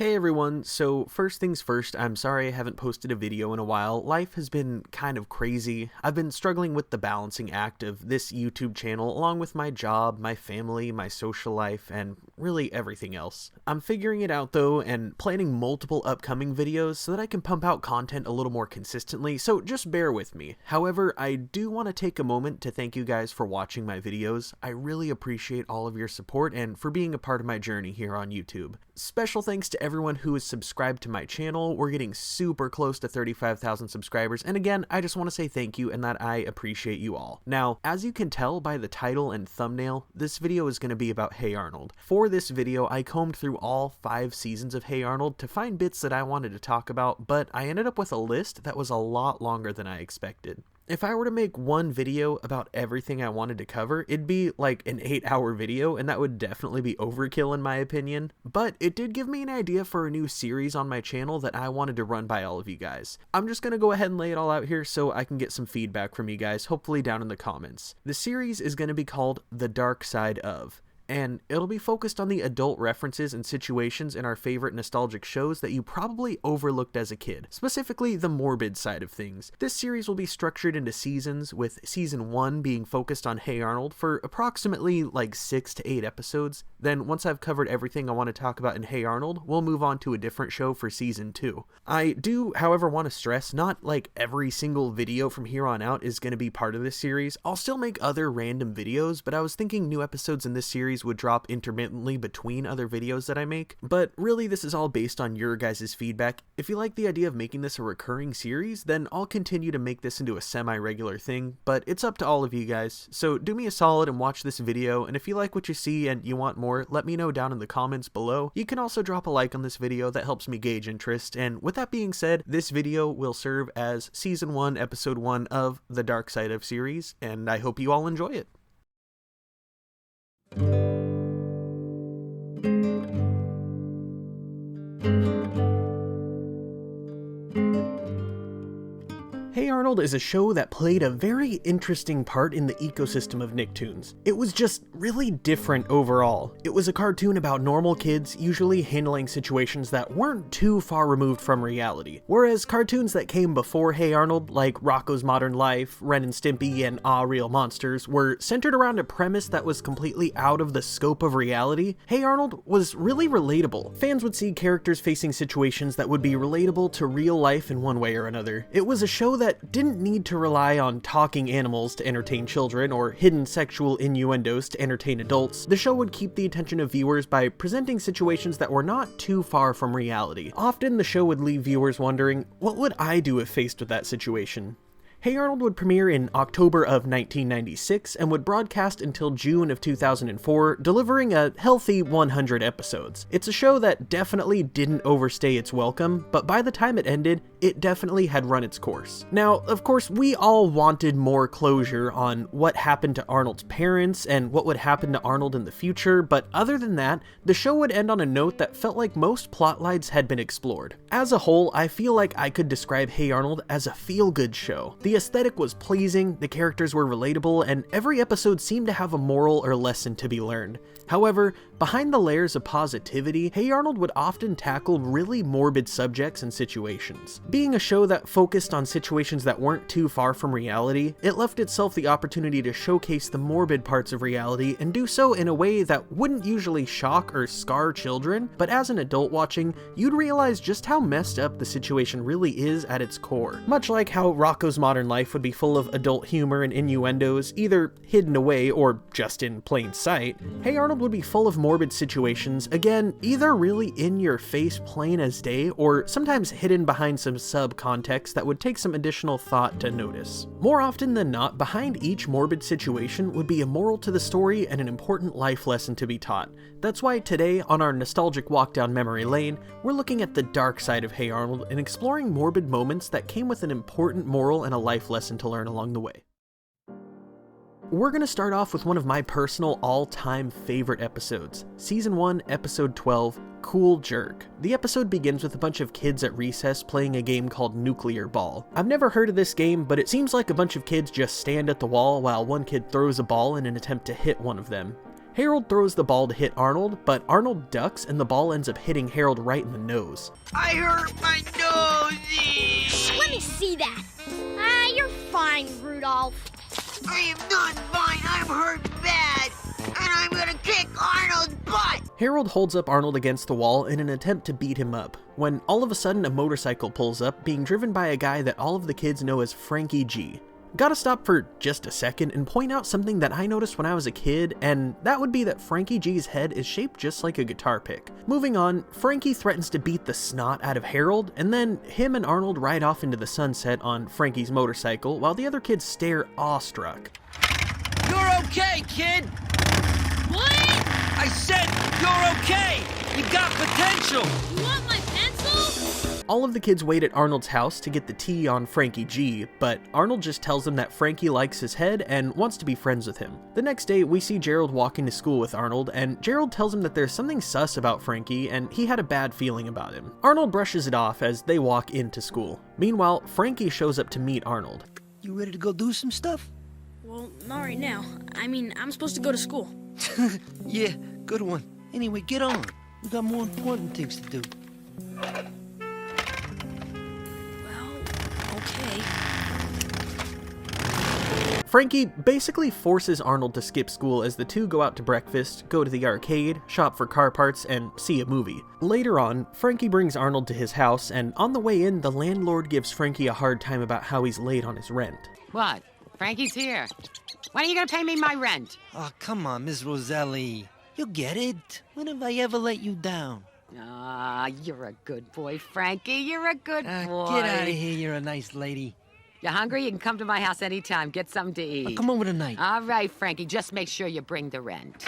Hey everyone, so first things first, I'm sorry I haven't posted a video in a while. Life has been kind of crazy. I've been struggling with the balancing act of this YouTube channel along with my job, my family, my social life, and really everything else. I'm figuring it out though and planning multiple upcoming videos so that I can pump out content a little more consistently, so just bear with me. However, I do want to take a moment to thank you guys for watching my videos. I really appreciate all of your support and for being a part of my journey here on YouTube. Special thanks to everyone who is subscribed to my channel. We're getting super close to 35,000 subscribers, and again, I just want to say thank you and that I appreciate you all. Now, as you can tell by the title and thumbnail, this video is going to be about Hey Arnold. For this video, I combed through all 5 seasons of Hey Arnold to find bits that I wanted to talk about, but I ended up with a list that was a lot longer than I expected. If I were to make one video about everything I wanted to cover, it'd be like an 8-hour video, and that would definitely be overkill in my opinion. But it did give me an idea for a new series on my channel that I wanted to run by all of you guys. I'm just gonna go ahead and lay it all out here so I can get some feedback from you guys, hopefully down in the comments. The series is gonna be called The Dark Side Of, and it'll be focused on the adult references and situations in our favorite nostalgic shows that you probably overlooked as a kid, specifically the morbid side of things. This series will be structured into seasons, with season 1 being focused on Hey Arnold for approximately like 6 to 8 episodes. Then once I've covered everything I want to talk about in Hey Arnold, we'll move on to a different show for season 2. I do, however, want to stress not like every single video from here on out is going to be part of this series. I'll still make other random videos, but I was thinking new episodes in this series would drop intermittently between other videos that I make, but really this is all based on your guys' feedback. If you like the idea of making this a recurring series, then I'll continue to make this into a semi-regular thing, but it's up to all of you guys. So do me a solid and watch this video, and if you like what you see and you want more, let me know down in the comments below. You can also drop a like on this video, that helps me gauge interest, and with that being said, this video will serve as season 1 episode 1 of the Dark Side of series, and I hope you all enjoy it. Hey Arnold is a show that played a very interesting part in the ecosystem of Nicktoons. It was just really different overall. It was a cartoon about normal kids usually handling situations that weren't too far removed from reality, whereas cartoons that came before Hey Arnold, like Rocko's Modern Life, Ren and Stimpy, and Ah Real Monsters, were centered around a premise that was completely out of the scope of reality. Hey Arnold was really relatable. Fans would see characters facing situations that would be relatable to real life in one way or another. It was a show that didn't need to rely on talking animals to entertain children or hidden sexual innuendos to entertain adults. The show would keep the attention of viewers by presenting situations that were not too far from reality. Often the show would leave viewers wondering, what would I do if faced with that situation? Hey Arnold would premiere in October of 1996 and would broadcast until June of 2004, delivering a healthy 100 episodes. It's a show that definitely didn't overstay its welcome, but by the time it ended, it definitely had run its course. Now, of course, we all wanted more closure on what happened to Arnold's parents and what would happen to Arnold in the future, but other than that, the show would end on a note that felt like most plot lines had been explored. As a whole, I feel like I could describe Hey Arnold as a feel-good show. The aesthetic was pleasing, the characters were relatable, and every episode seemed to have a moral or lesson to be learned. However, behind the layers of positivity, Hey Arnold would often tackle really morbid subjects and situations. Being a show that focused on situations that weren't too far from reality, it left itself the opportunity to showcase the morbid parts of reality and do so in a way that wouldn't usually shock or scar children, but as an adult watching, you'd realize just how messed up the situation really is at its core. Much like how Rocko's Modern Life would be full of adult humor and innuendos, either hidden away or just in plain sight, Hey Arnold would be full of morbid situations, again, either really in your face plain as day, or sometimes hidden behind some sub-context that would take some additional thought to notice. More often than not, behind each morbid situation would be a moral to the story and an important life lesson to be taught. That's why today, on our nostalgic walk down memory lane, we're looking at the dark side of Hey Arnold and exploring morbid moments that came with an important moral and a life lesson to learn along the way. We're going to start off with one of my personal all-time favorite episodes, Season 1, Episode 12, Cool Jerk. The episode begins with a bunch of kids at recess playing a game called Nuclear Ball. I've never heard of this game, but it seems like a bunch of kids just stand at the wall while one kid throws a ball in an attempt to hit one of them. Harold throws the ball to hit Arnold, but Arnold ducks and the ball ends up hitting Harold right in the nose. I hurt my nose! Let me see that. Ah, you're fine, Rudolph. I am not fine, I'm hurt bad! And I'm gonna kick Arnold's butt! Harold holds up Arnold against the wall in an attempt to beat him up, when all of a sudden a motorcycle pulls up, being driven by a guy that all of the kids know as Frankie G. Gotta stop for just a second and point out something that I noticed when I was a kid, and that would be that Frankie G's head is shaped just like a guitar pick. Moving on, Frankie threatens to beat the snot out of Harold, and then him and Arnold ride off into the sunset on Frankie's motorcycle while the other kids stare awestruck. You're okay, kid! What? I said you're okay! You got potential! You want my pencil? All of the kids wait at Arnold's house to get the tea on Frankie G, but Arnold just tells them that Frankie likes his head and wants to be friends with him. The next day, we see Gerald walking to school with Arnold, and Gerald tells him that there's something sus about Frankie and he had a bad feeling about him. Arnold brushes it off as they walk into school. Meanwhile, Frankie shows up to meet Arnold. You ready to go do some stuff? Well, not right now. I mean, I'm supposed to go to school. Yeah, good one. Anyway, get on. We got more important things to do. Well, okay. Frankie basically forces Arnold to skip school as the two go out to breakfast, go to the arcade, shop for car parts, and see a movie. Later on, Frankie brings Arnold to his house, and on the way in, the landlord gives Frankie a hard time about how he's late on his rent. What? Frankie's here. When are you gonna pay me my rent? Oh, come on, Miss Roselli. You'll get it. When have I ever let you down? Ah, you're a good boy, Frankie. You're a good boy. Get out of here. You're a nice lady. You hungry? You can come to my house anytime. Get something to eat. Come over tonight. All right, Frankie. Just make sure you bring the rent.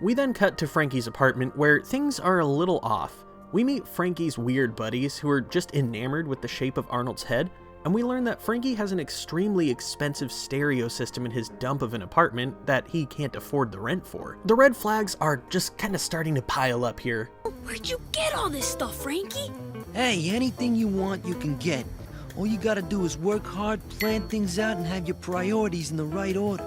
We then cut to Frankie's apartment where things are a little off. We meet Frankie's weird buddies who are just enamored with the shape of Arnold's head, and we learn that Frankie has an extremely expensive stereo system in his dump of an apartment that he can't afford the rent for. The red flags are just kind of starting to pile up here. Where'd you get all this stuff, Frankie? Hey, anything you want, you can get. All you gotta do is work hard, plan things out, and have your priorities in the right order.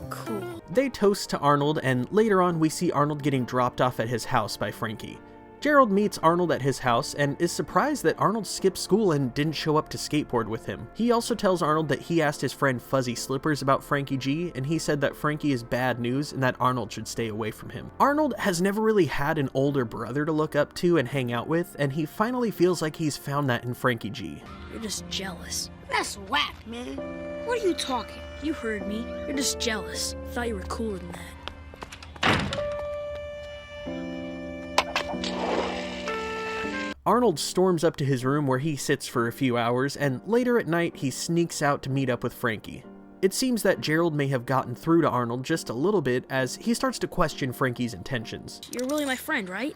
Cool. They toast to Arnold, and later on we see Arnold getting dropped off at his house by Frankie. Gerald meets Arnold at his house and is surprised that Arnold skipped school and didn't show up to skateboard with him. He also tells Arnold that he asked his friend Fuzzy Slippers about Frankie G, and he said that Frankie is bad news and that Arnold should stay away from him. Arnold has never really had an older brother to look up to and hang out with, and he finally feels like he's found that in Frankie G. You're just jealous. That's whack, man. What are you talking? You heard me. You're just jealous. Thought you were cooler than that. Arnold storms up to his room where he sits for a few hours, and later at night he sneaks out to meet up with Frankie. It seems that Gerald may have gotten through to Arnold just a little bit as he starts to question Frankie's intentions. You're really my friend, right?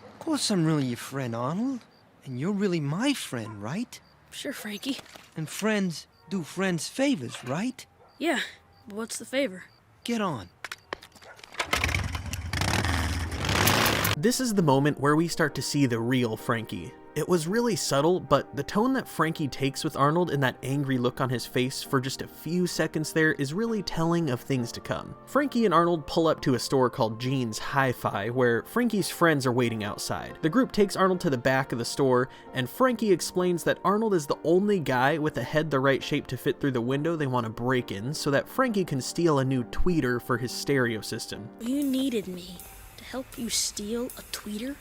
Of course I'm really your friend, Arnold. And you're really my friend, right? Sure, Frankie. And friends do friends favors, right? Yeah, but what's the favor? Get on. This is the moment where we start to see the real Frankie. It was really subtle, but the tone that Frankie takes with Arnold and that angry look on his face for just a few seconds there is really telling of things to come. Frankie and Arnold pull up to a store called Gene's Hi-Fi, where Frankie's friends are waiting outside. The group takes Arnold to the back of the store, and Frankie explains that Arnold is the only guy with a head the right shape to fit through the window they want to break in, so that Frankie can steal a new tweeter for his stereo system. You needed me to help you steal a tweeter?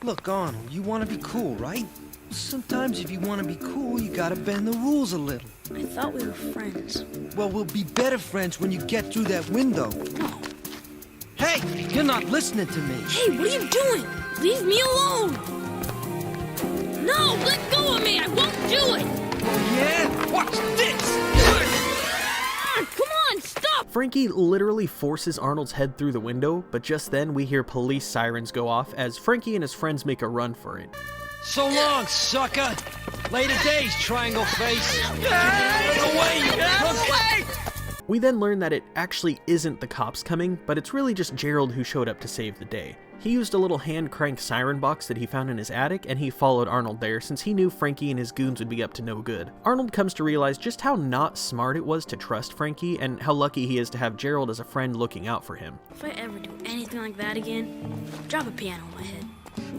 Look, Arnold, you want to be cool, right? Sometimes if you want to be cool, you gotta bend the rules a little. I thought we were friends. Well, we'll be better friends when you get through that window. No. Hey, you're not listening to me. Hey, what are you doing? Leave me alone! No, let go of me! I won't do it! Oh, yeah? Watch this! Come on, stop! Frankie literally forces Arnold's head through the window, but just then we hear police sirens go off as Frankie and his friends make a run for it. So long, sucker! Later days, triangle face! Get away! We then learn that it actually isn't the cops coming, but it's really just Gerald who showed up to save the day. He used a little hand crank siren box that he found in his attic, and he followed Arnold there since he knew Frankie and his goons would be up to no good. Arnold comes to realize just how not smart it was to trust Frankie, and how lucky he is to have Gerald as a friend looking out for him. If I ever do anything like that again, drop a piano on my head.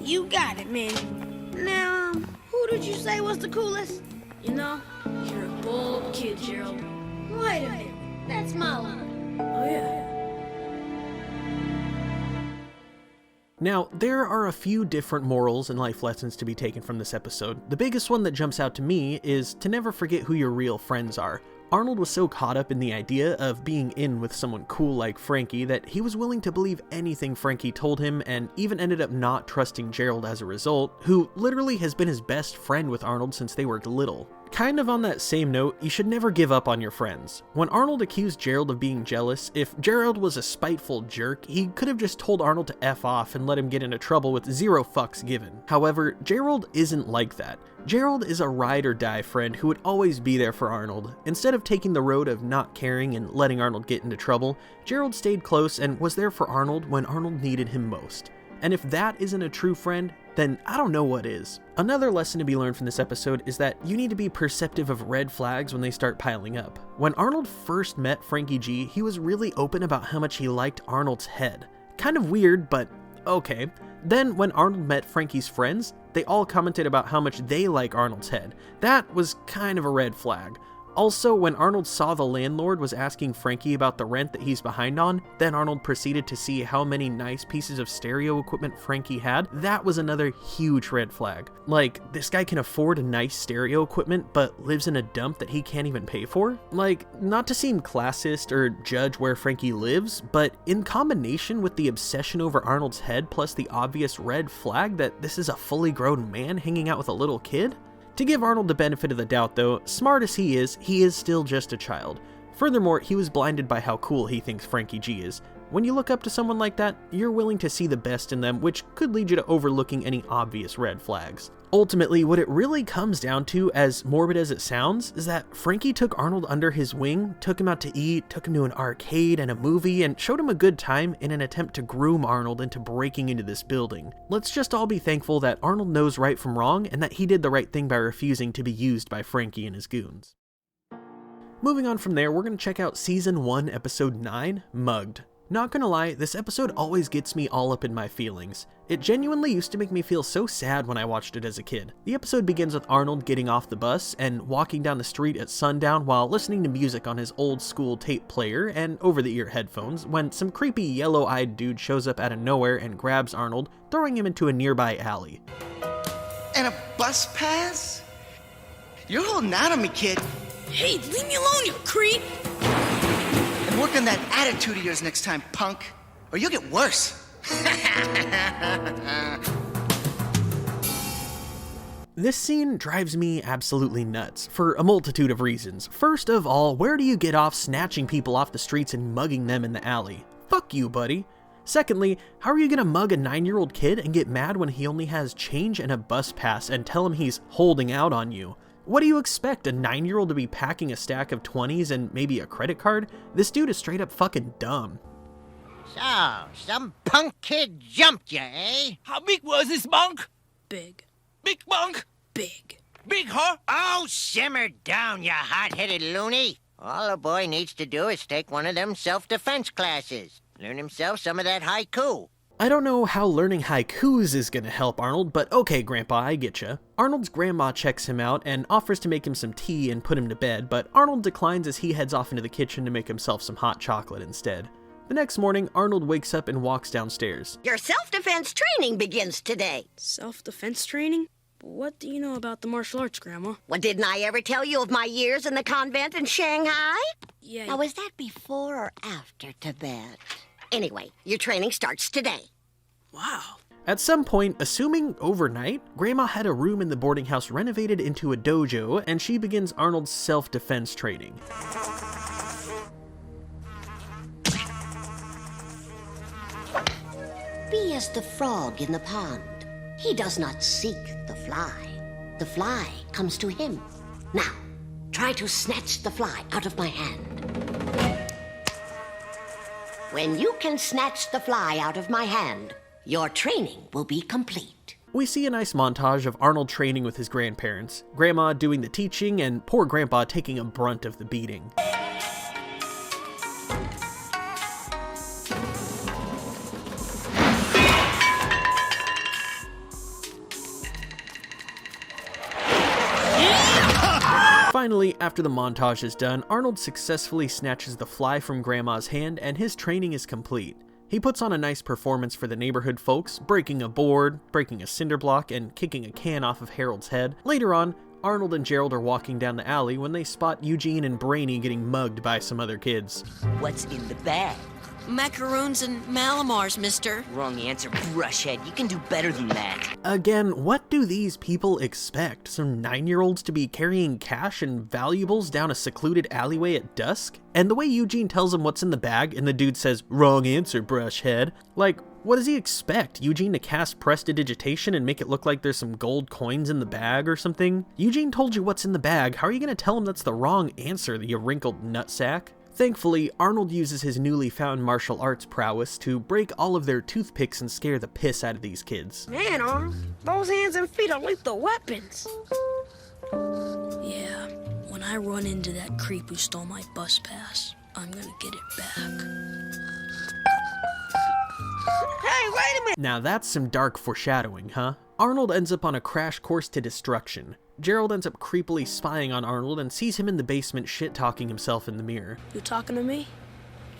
You got it, man. Now, who did you say was the coolest? You know, you're a bold kid, Gerald. Wait a minute. That's my line. Oh yeah. Now, there are a few different morals and life lessons to be taken from this episode. The biggest one that jumps out to me is to never forget who your real friends are. Arnold was so caught up in the idea of being in with someone cool like Frankie that he was willing to believe anything Frankie told him, and even ended up not trusting Gerald as a result, who literally has been his best friend with Arnold since they were little. Kind of on that same note, you should never give up on your friends. When Arnold accused Gerald of being jealous, if Gerald was a spiteful jerk, he could have just told Arnold to F off and let him get into trouble with zero fucks given. However, Gerald isn't like that. Gerald is a ride or die friend who would always be there for Arnold. Instead of taking the road of not caring and letting Arnold get into trouble, Gerald stayed close and was there for Arnold when Arnold needed him most. And if that isn't a true friend, then I don't know what is. Another lesson to be learned from this episode is that you need to be perceptive of red flags when they start piling up. When Arnold first met Frankie G, he was really open about how much he liked Arnold's head. Kind of weird, but okay. Then when Arnold met Frankie's friends, they all commented about how much they like Arnold's head. That was kind of a red flag. Also, when Arnold saw the landlord was asking Frankie about the rent that he's behind on, then Arnold proceeded to see how many nice pieces of stereo equipment Frankie had. That was another huge red flag. Like, this guy can afford nice stereo equipment, but lives in a dump that he can't even pay for? Like, not to seem classist or judge where Frankie lives, but in combination with the obsession over Arnold's head plus the obvious red flag that this is a fully grown man hanging out with a little kid? To give Arnold the benefit of the doubt though, smart as he is still just a child. Furthermore, he was blinded by how cool he thinks Frankie G is. When you look up to someone like that, you're willing to see the best in them, which could lead you to overlooking any obvious red flags. Ultimately, what it really comes down to, as morbid as it sounds, is that Frankie took Arnold under his wing, took him out to eat, took him to an arcade and a movie, and showed him a good time in an attempt to groom Arnold into breaking into this building. Let's just all be thankful that Arnold knows right from wrong, and that he did the right thing by refusing to be used by Frankie and his goons. Moving on from there, we're going to check out Season 1, Episode 9, Mugged. Not gonna lie, this episode always gets me all up in my feelings. It genuinely used to make me feel so sad when I watched it as a kid. The episode begins with Arnold getting off the bus and walking down the street at sundown while listening to music on his old school tape player and over-the-ear headphones when some creepy yellow-eyed dude shows up out of nowhere and grabs Arnold, throwing him into a nearby alley. And a bus pass? You're holding out on me, kid. Hey, leave me alone, you creep! Work on that attitude of yours next time, punk, or you'll get worse. This scene drives me absolutely nuts, for a multitude of reasons. First of all, where do you get off snatching people off the streets and mugging them in the alley? Fuck you, buddy. Secondly, how are you gonna mug a 9-year-old kid and get mad when he only has change and a bus pass and tell him he's holding out on you? What do you expect, a 9-year-old to be packing a stack of 20s and maybe a credit card? This dude is straight up fucking dumb. So, some punk kid jumped you, eh? How big was this monk? Big. Big monk? Big. Big, huh? Oh, simmer down, you hot-headed loony. All a boy needs to do is take one of them self-defense classes. Learn himself some of that haiku. I don't know how learning haikus is gonna help Arnold, but okay, Grandpa, I getcha. Arnold's grandma checks him out and offers to make him some tea and put him to bed, but Arnold declines as he heads off into the kitchen to make himself some hot chocolate instead. The next morning, Arnold wakes up and walks downstairs. Your self-defense training begins today. Self-defense training? What do you know about the martial arts, Grandma? Well, didn't I ever tell you of my years in the convent in Shanghai? Yeah. Now, was that before or after Tibet? Anyway, your training starts today. Wow. At some point, assuming overnight, Grandma had a room in the boarding house renovated into a dojo, and she begins Arnold's self-defense training. Be as the frog in the pond. He does not seek the fly. The fly comes to him. Now, try to snatch the fly out of my hand. When you can snatch the fly out of my hand, your training will be complete. We see a nice montage of Arnold training with his grandparents, Grandma doing the teaching, and poor Grandpa taking a brunt of the beating. Finally, after the montage is done, Arnold successfully snatches the fly from Grandma's hand and his training is complete. He puts on a nice performance for the neighborhood folks, breaking a board, breaking a cinder block, and kicking a can off of Harold's head. Later on, Arnold and Gerald are walking down the alley when they spot Eugene and Brainy getting mugged by some other kids. What's in the bag? Macaroons and Malamars, mister. Wrong answer, brushhead. You can do better than that. Again, what do these people expect? Some 9-year-olds to be carrying cash and valuables down a secluded alleyway at dusk? And the way Eugene tells him what's in the bag and the dude says, "Wrong answer, brushhead." Like, what does he expect? Eugene to cast prestidigitation and make it look like there's some gold coins in the bag or something? Eugene told you what's in the bag. How are you going to tell him that's the wrong answer, you wrinkled nutsack? Thankfully, Arnold uses his newly found martial arts prowess to break all of their toothpicks and scare the piss out of these kids. Man, Arnold, those hands and feet are lethal weapons. Yeah, when I run into that creep who stole my bus pass, I'm gonna get it back. Hey, wait a minute! Now that's some dark foreshadowing, huh? Arnold ends up on a crash course to destruction. Gerald ends up creepily spying on Arnold and sees him in the basement shit-talking himself in the mirror. You talking to me?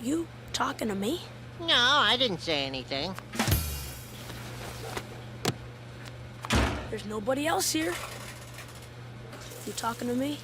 You talking to me? No, I didn't say anything. There's nobody else here. You talking to me?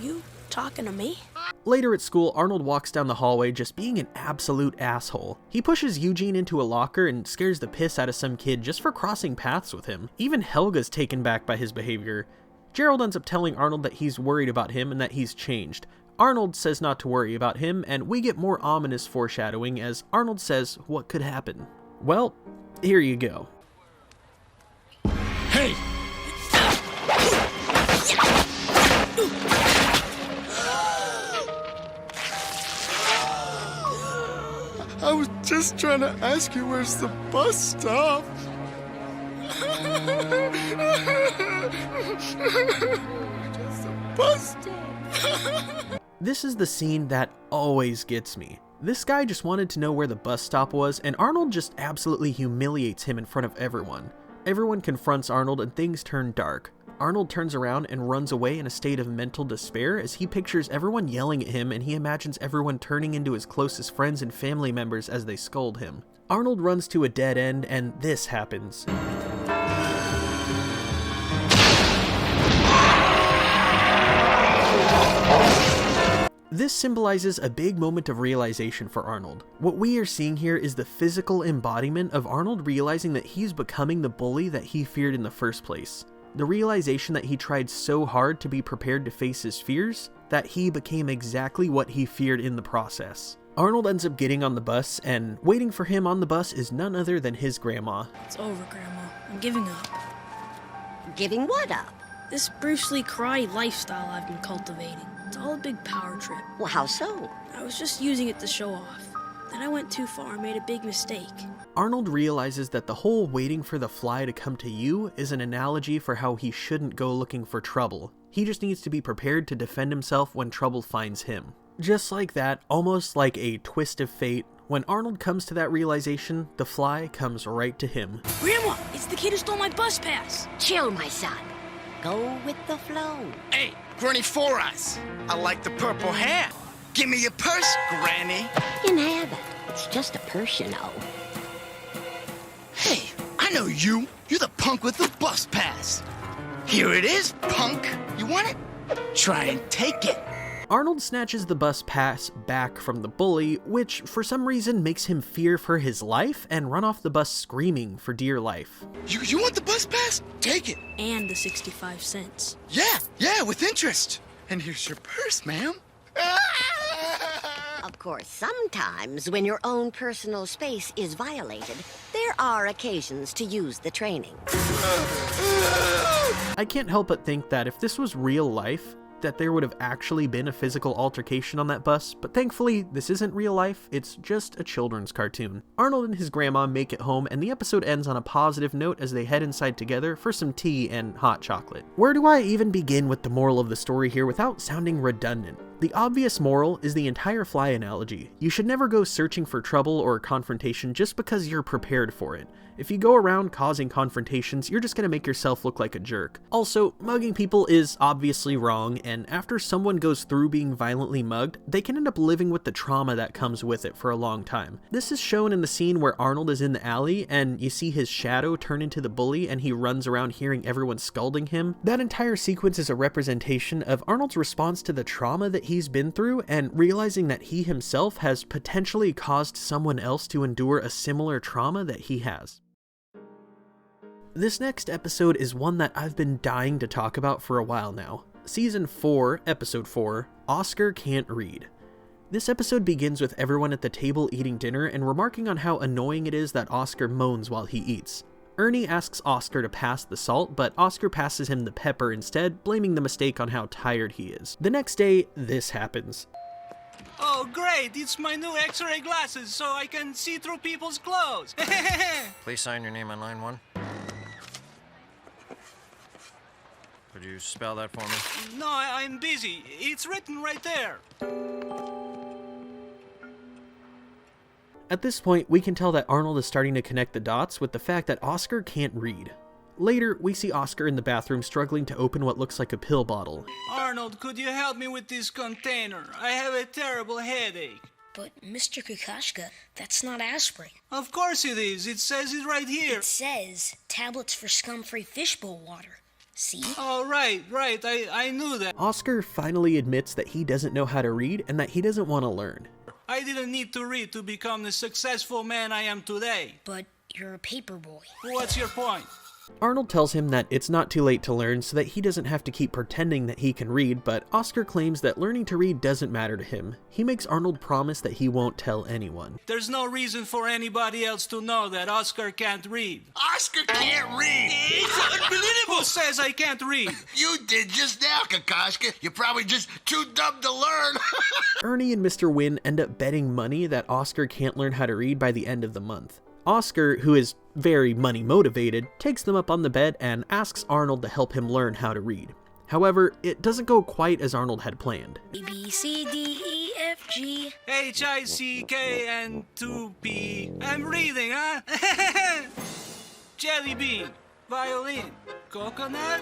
You talking to me? Later at school, Arnold walks down the hallway just being an absolute asshole. He pushes Eugene into a locker and scares the piss out of some kid just for crossing paths with him. Even Helga's taken back by his behavior. Gerald ends up telling Arnold that he's worried about him and that he's changed. Arnold says not to worry about him, and we get more ominous foreshadowing as Arnold says what could happen. Well, here you go. Hey! I was just trying to ask you where's the bus stop. Just the bus stop. This is the scene that always gets me. This guy just wanted to know where the bus stop was, and Arnold just absolutely humiliates him in front of everyone. Everyone confronts Arnold and things turn dark. Arnold turns around and runs away in a state of mental despair as he pictures everyone yelling at him and he imagines everyone turning into his closest friends and family members as they scold him. Arnold runs to a dead end and this happens. This symbolizes a big moment of realization for Arnold. What we are seeing here is the physical embodiment of Arnold realizing that he's becoming the bully that he feared in the first place. The realization that he tried so hard to be prepared to face his fears, that he became exactly what he feared in the process. Arnold ends up getting on the bus, and waiting for him on the bus is none other than his grandma. It's over, Grandma. I'm giving up. Giving what up? This Bruce Lee karate lifestyle I've been cultivating. It's all a big power trip. Well, how so? I was just using it to show off. Then I went too far and made a big mistake. Arnold realizes that the whole waiting for the fly to come to you is an analogy for how he shouldn't go looking for trouble. He just needs to be prepared to defend himself when trouble finds him. Just like that, almost like a twist of fate, when Arnold comes to that realization, the fly comes right to him. Grandma, it's the kid who stole my bus pass. Chill, my son. Go with the flow. Hey, Granny Four Eyes. I like the purple hair. Give me your purse, Granny. You can have it. It's just a purse, you know. Hey, I know you. You're the punk with the bus pass. Here it is, punk. You want it? Try and take it. Arnold snatches the bus pass back from the bully, which for some reason makes him fear for his life and run off the bus screaming for dear life. You want the bus pass? Take it. And the 65 cents. Yeah, with interest. And here's your purse, ma'am. Of course, sometimes when your own personal space is violated, there are occasions to use the training. I can't help but think that if this was real life, that there would have actually been a physical altercation on that bus, but thankfully this isn't real life, it's just a children's cartoon. Arnold and his grandma make it home, and the episode ends on a positive note as they head inside together for some tea and hot chocolate. Where do I even begin with the moral of the story here without sounding redundant? The obvious moral is the entire fly analogy. You should never go searching for trouble or confrontation just because you're prepared for it. If you go around causing confrontations, you're just gonna make yourself look like a jerk. Also, mugging people is obviously wrong, and after someone goes through being violently mugged, they can end up living with the trauma that comes with it for a long time. This is shown in the scene where Arnold is in the alley and you see his shadow turn into the bully and he runs around hearing everyone scolding him. That entire sequence is a representation of Arnold's response to the trauma that he's been through and realizing that he himself has potentially caused someone else to endure a similar trauma that he has. This next episode is one that I've been dying to talk about for a while now. Season 4, Episode 4, Oscar Can't Read. This episode begins with everyone at the table eating dinner and remarking on how annoying it is that Oscar moans while he eats. Ernie asks Oscar to pass the salt, but Oscar passes him the pepper instead, blaming the mistake on how tired he is. The next day, this happens. Oh great, it's my new X-ray glasses so I can see through people's clothes. Please sign your name on line 1. Could you spell that for me? No, I'm busy. It's written right there. At this point, we can tell that Arnold is starting to connect the dots with the fact that Oscar can't read. Later, we see Oscar in the bathroom struggling to open what looks like a pill bottle. Arnold, could you help me with this container? I have a terrible headache. But, Mr. Kukashka, that's not aspirin. Of course it is. It says it right here. It says tablets for scum-free fishbowl water. See? Oh, right. I knew that. Oscar finally admits that he doesn't know how to read and that he doesn't want to learn. I didn't need to read to become the successful man I am today. But you're a paper boy. What's your point? Arnold tells him that it's not too late to learn so that he doesn't have to keep pretending that he can read, but Oscar claims that learning to read doesn't matter to him. He makes Arnold promise that he won't tell anyone. There's no reason for anybody else to know that Oscar can't read. Oscar can't read! It's unbelievable! Who says I can't read? You did just now, Kakashka. You're probably just too dumb to learn. Ernie and Mr. Wynn end up betting money that Oscar can't learn how to read by the end of the month. Oscar, who is very money motivated, takes them up on the bet and asks Arnold to help him learn how to read. However, it doesn't go quite as Arnold had planned. A, B, C, D, E, F, G. H, I, C, K, and 2, P. I'm reading, huh? Jelly bean, violin, coconut.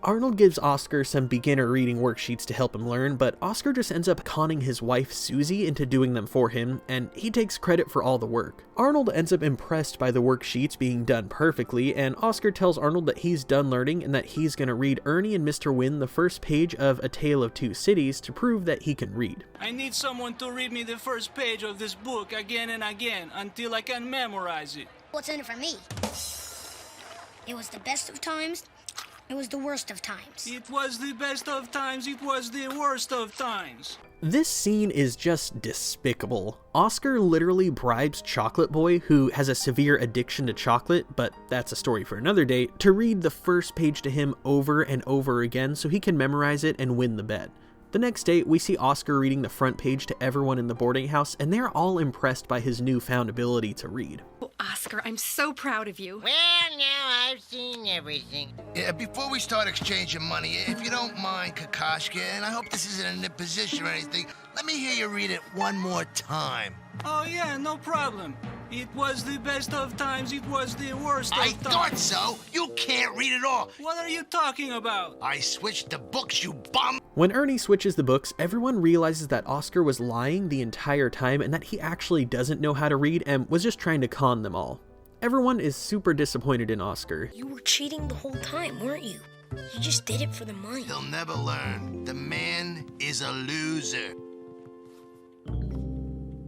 Arnold gives Oscar some beginner reading worksheets to help him learn, but Oscar just ends up conning his wife Susie into doing them for him, and he takes credit for all the work. Arnold ends up impressed by the worksheets being done perfectly, and Oscar tells Arnold that he's done learning and that he's gonna read Ernie and Mr. Wynn the first page of A Tale of Two Cities to prove that he can read. I need someone to read me the first page of this book again and again until I can memorize it. What's in it for me? It was the best of times. It was the worst of times. It was the best of times, it was the worst of times. This scene is just despicable. Oscar literally bribes Chocolate Boy, who has a severe addiction to chocolate, but that's a story for another day, to read the first page to him over and over again so he can memorize it and win the bet. The next day, we see Oscar reading the front page to everyone in the boarding house, and they're all impressed by his newfound ability to read. Oh, Oscar, I'm so proud of you. Well, now I've seen everything. Yeah, before we start exchanging money, if you don't mind, Kakashka, and I hope this isn't a position or anything, let me hear you read it one more time. Oh yeah, no problem. It was the best of times, it was the worst of I times. thought so! You can't read it all! What are you talking about? I switched the books, you bum! When Ernie switches the books, everyone realizes that Oscar was lying the entire time and that he actually doesn't know how to read and was just trying to con them all. Everyone is super disappointed in Oscar. You were cheating the whole time, weren't you? You just did it for the money. He'll never learn. The man is a loser.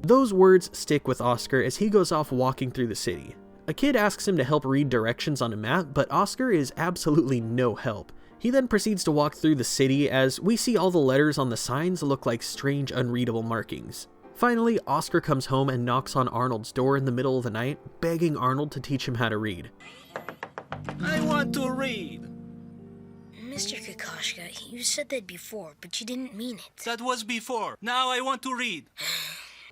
Those words stick with Oscar as he goes off walking through the city. A kid asks him to help read directions on a map, but Oscar is absolutely no help. He then proceeds to walk through the city as we see all the letters on the signs look like strange unreadable markings. Finally, Oscar comes home and knocks on Arnold's door in the middle of the night, begging Arnold to teach him how to read. I want to read. Mr. Kokoschka, you said that before, but you didn't mean it. That was before. Now I want to read.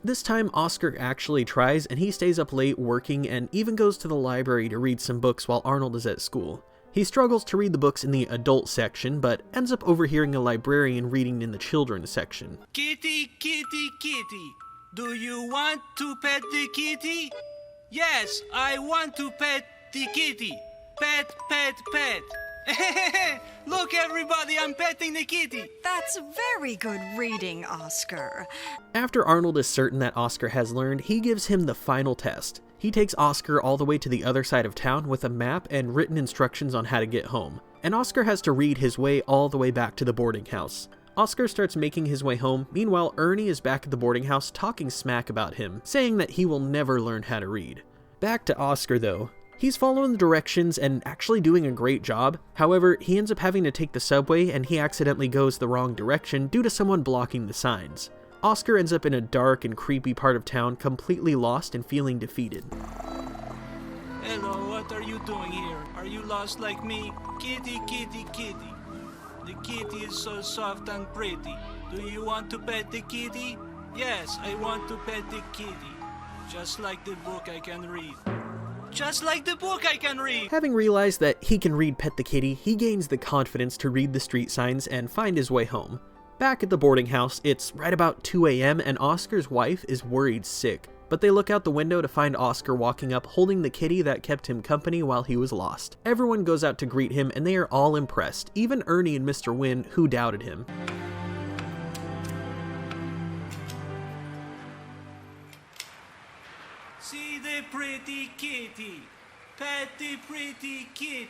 This time, Oscar actually tries, and he stays up late working and even goes to the library to read some books while Arnold is at school. He struggles to read the books in the adult section, but ends up overhearing a librarian reading in the children's section. Kitty, kitty, kitty. Do you want to pet the kitty? Yes, I want to pet the kitty. Pet, pet, pet. Look, everybody, I'm petting the kitty. That's very good reading, Oscar. After Arnold is certain that Oscar has learned, he gives him the final test. He takes Oscar all the way to the other side of town with a map and written instructions on how to get home. And Oscar has to read his way all the way back to the boarding house. Oscar starts making his way home. Meanwhile, Ernie is back at the boarding house talking smack about him, saying that he will never learn how to read. Back to Oscar though. He's following the directions and actually doing a great job. However, he ends up having to take the subway and he accidentally goes the wrong direction due to someone blocking the signs. Oscar ends up in a dark and creepy part of town, completely lost and feeling defeated. Hello, what are you doing here? Are you lost like me? Kitty, kitty, kitty. The kitty is so soft and pretty. Do you want to pet the kitty? Yes, I want to pet the kitty. Just like the book I can read. Just like the book I can read! Having realized that he can read Pet the Kitty, he gains the confidence to read the street signs and find his way home. Back at the boarding house, it's right about 2 a.m. and Oscar's wife is worried sick, but they look out the window to find Oscar walking up holding the kitty that kept him company while he was lost. Everyone goes out to greet him and they are all impressed, even Ernie and Mr. Wynn, who doubted him. See the pretty kitty. Pet the pretty kitty.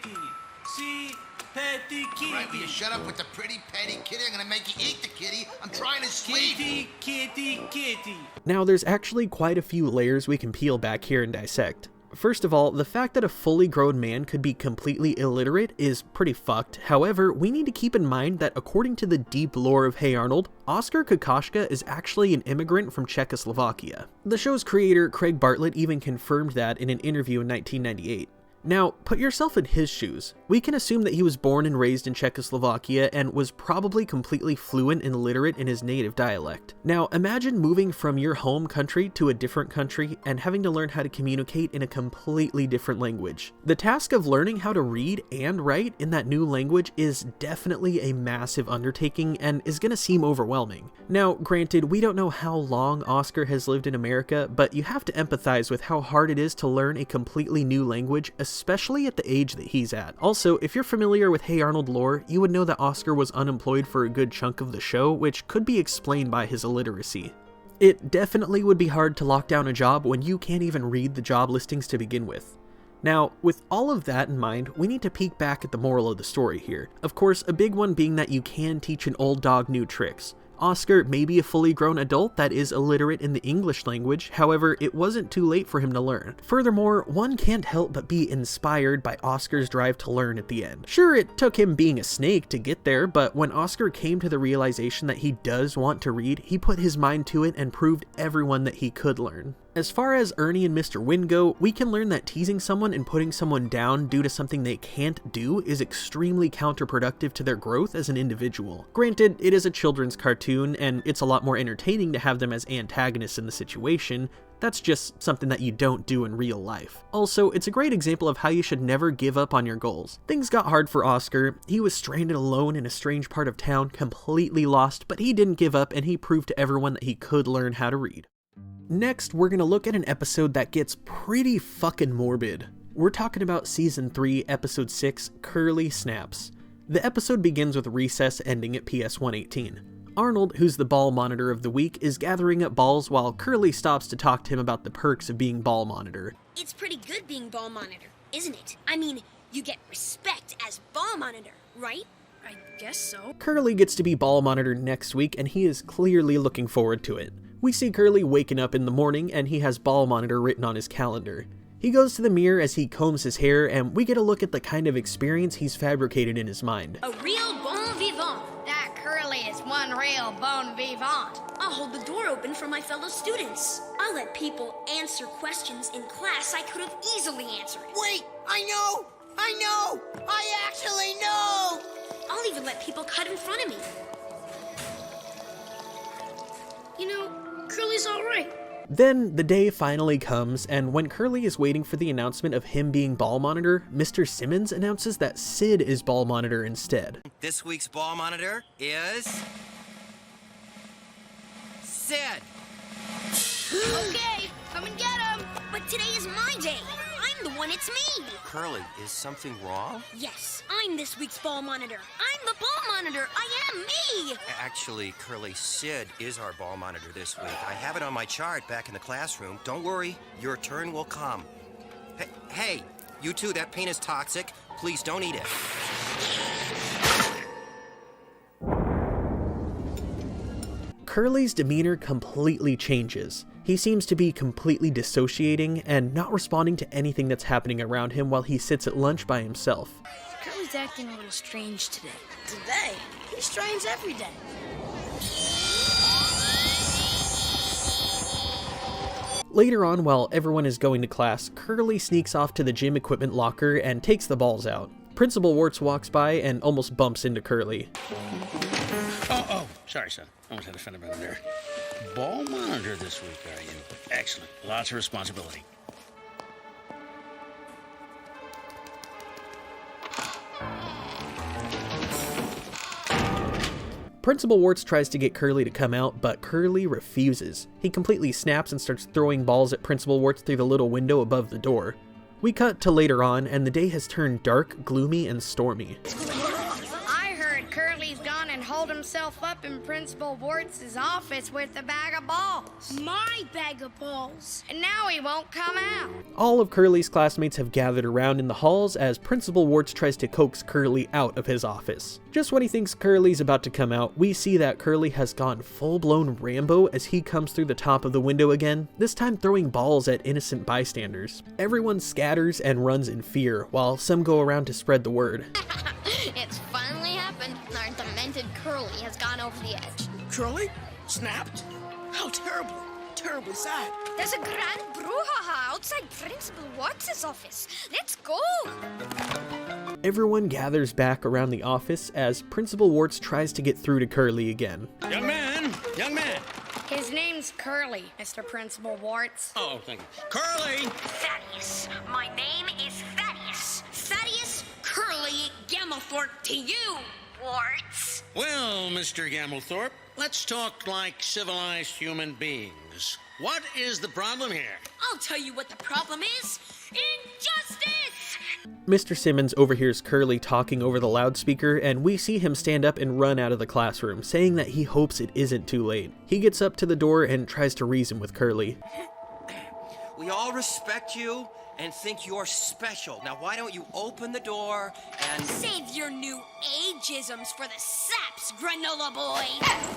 See, pet the kitty. Right, will you shut up with the pretty petty kitty? I'm gonna make you eat the kitty. I'm trying to sleep. Kitty, kitty, kitty. Now there's actually quite a few layers we can peel back here and dissect. First of all, the fact that a fully grown man could be completely illiterate is pretty fucked. However, we need to keep in mind that according to the deep lore of Hey Arnold, Oscar Kokoschka is actually an immigrant from Czechoslovakia. The show's creator, Craig Bartlett, even confirmed that in an interview in 1998. Now, put yourself in his shoes. We can assume that he was born and raised in Czechoslovakia and was probably completely fluent and literate in his native dialect. Now, imagine moving from your home country to a different country and having to learn how to communicate in a completely different language. The task of learning how to read and write in that new language is definitely a massive undertaking and is gonna seem overwhelming. Now, granted, we don't know how long Oscar has lived in America, but you have to empathize with how hard it is to learn a completely new language, especially at the age that he's at. Also, if you're familiar with Hey Arnold lore, you would know that Oscar was unemployed for a good chunk of the show, which could be explained by his illiteracy. It definitely would be hard to lock down a job when you can't even read the job listings to begin with. Now, with all of that in mind, we need to peek back at the moral of the story here. Of course, a big one being that you can teach an old dog new tricks. Oscar may be a fully grown adult that is illiterate in the English language, however, it wasn't too late for him to learn. Furthermore, one can't help but be inspired by Oscar's drive to learn at the end. Sure, it took him being a snake to get there, but when Oscar came to the realization that he does want to read, he put his mind to it and proved everyone that he could learn. As far as Ernie and Mr. Wynn go, we can learn that teasing someone and putting someone down due to something they can't do is extremely counterproductive to their growth as an individual. Granted, it is a children's cartoon, and it's a lot more entertaining to have them as antagonists in the situation. That's just something that you don't do in real life. Also, it's a great example of how you should never give up on your goals. Things got hard for Oscar. He was stranded alone in a strange part of town, completely lost, but he didn't give up and he proved to everyone that he could learn how to read. Next, we're gonna look at an episode that gets pretty fucking morbid. We're talking about Season 3, Episode 6, Curly Snaps. The episode begins with recess ending at PS 118. Arnold, who's the ball monitor of the week, is gathering up balls while Curly stops to talk to him about the perks of being ball monitor. It's pretty good being ball monitor, isn't it? I mean, you get respect as ball monitor, right? I guess so. Curly gets to be ball monitor next week and he is clearly looking forward to it. We see Curly waking up in the morning and he has ball monitor written on his calendar. He goes to the mirror as he combs his hair and we get a look at the kind of experience he's fabricated in his mind. A real bon vivant. That Curly is one real bon vivant. I'll hold the door open for my fellow students. I'll let people answer questions in class I could have easily answered. Wait, I know! I actually know! I'll would let people cut in front of me. You know, Curly's all right. Then the day finally comes, and when Curly is waiting for the announcement of him being ball monitor, Mr. Simmons announces that Sid is ball monitor instead. This week's ball monitor is... Sid! Okay, come and get him. But today is my day. I'm the one, it's me. Curly, is something wrong? Yes, I'm this week's ball monitor. I'm the ball monitor. I am me. Actually, Curly, Sid is our ball monitor this week. I have it on my chart back in the classroom. Don't worry, your turn will come. Hey, you two, that paint is toxic. Please don't eat it. Curly's demeanor completely changes. He seems to be completely dissociating and not responding to anything that's happening around him while he sits at lunch by himself. Curly's acting a little strange today. Today? He's strange every day. Later on, while everyone is going to class, Curly sneaks off to the gym equipment locker and takes the balls out. Principal Warts walks by and almost bumps into Curly. Oh, sorry, son. Almost had a fender bender there. Ball monitor this week, are you? Excellent. Lots of responsibility. Principal Warts tries to get Curly to come out, but Curly refuses. He completely snaps and starts throwing balls at Principal Warts through the little window above the door. We cut to later on, and the day has turned dark, gloomy, and stormy. I heard Curly's gone and holed himself up in Principal Warts' office with a bag of balls. My bag of balls. And now he won't come out. All of Curly's classmates have gathered around in the halls as Principal Warts tries to coax Curly out of his office. Just when he thinks Curly's about to come out, we see that Curly has gone full-blown Rambo as he comes through the top of the window again, this time throwing balls at innocent bystanders. Everyone scatters and runs in fear, while some go around to spread the word. It's finally happened. Our demented Curly has gone over the edge. Curly? Snapped? How terrible. Terribly sad. There's a grand brouhaha outside Principal Warts' office. Let's go. Everyone gathers back around the office as Principal Warts tries to get through to Curly again. Young man! Young man! His name's Curly, Mr. Principal Warts. Oh, thank you. Curly! Thaddeus. My name is Thaddeus. Thaddeus Curly Gammelthorpe to you, Warts. Well, Mr. Gammelthorpe, let's talk like civilized human beings. What is the problem here? I'll tell you what the problem is. Injustice! Mr. Simmons overhears Curly talking over the loudspeaker, and we see him stand up and run out of the classroom, saying that he hopes it isn't too late. He gets up to the door and tries to reason with Curly. We all respect you and think you're special. Now, why don't you open the door and... Save your new ageisms for the saps, granola boy.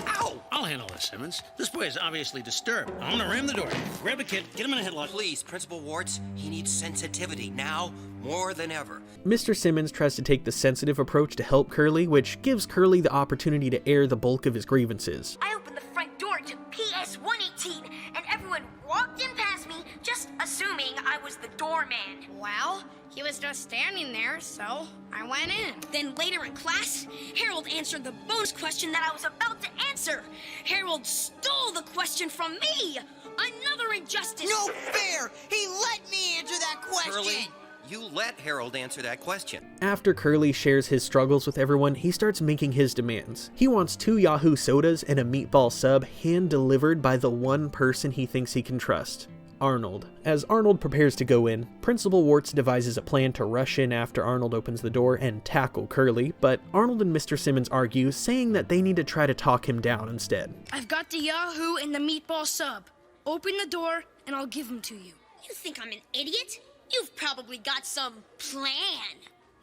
Ow! I'll handle this, Simmons. This boy is obviously disturbed. I'm gonna ram the door. Grab the kid, get him in a headlock. Please, Principal Warts, he needs sensitivity now more than ever. Mr. Simmons tries to take the sensitive approach to help Curly, which gives Curly the opportunity to air the bulk of his grievances. I opened the front door to PS 118, and everyone walked in past me, just assuming I was the doorman. Well, he was just standing there, so I went in. Then later in class, Harold answered the bonus question that I was about to answer. Harold stole the question from me. Another injustice. No fair! He let me answer that question! Curly, you let Harold answer that question. After Curly shares his struggles with everyone, he starts making his demands. He wants 2 Yahoo sodas and a meatball sub hand-delivered by the one person he thinks he can trust. Arnold. As Arnold prepares to go in, Principal Warts devises a plan to rush in after Arnold opens the door and tackle Curly, but Arnold and Mr. Simmons argue, saying that they need to try to talk him down instead. I've got the Yahoo and the meatball sub. Open the door and I'll give them to you. You think I'm an idiot? You've probably got some plan.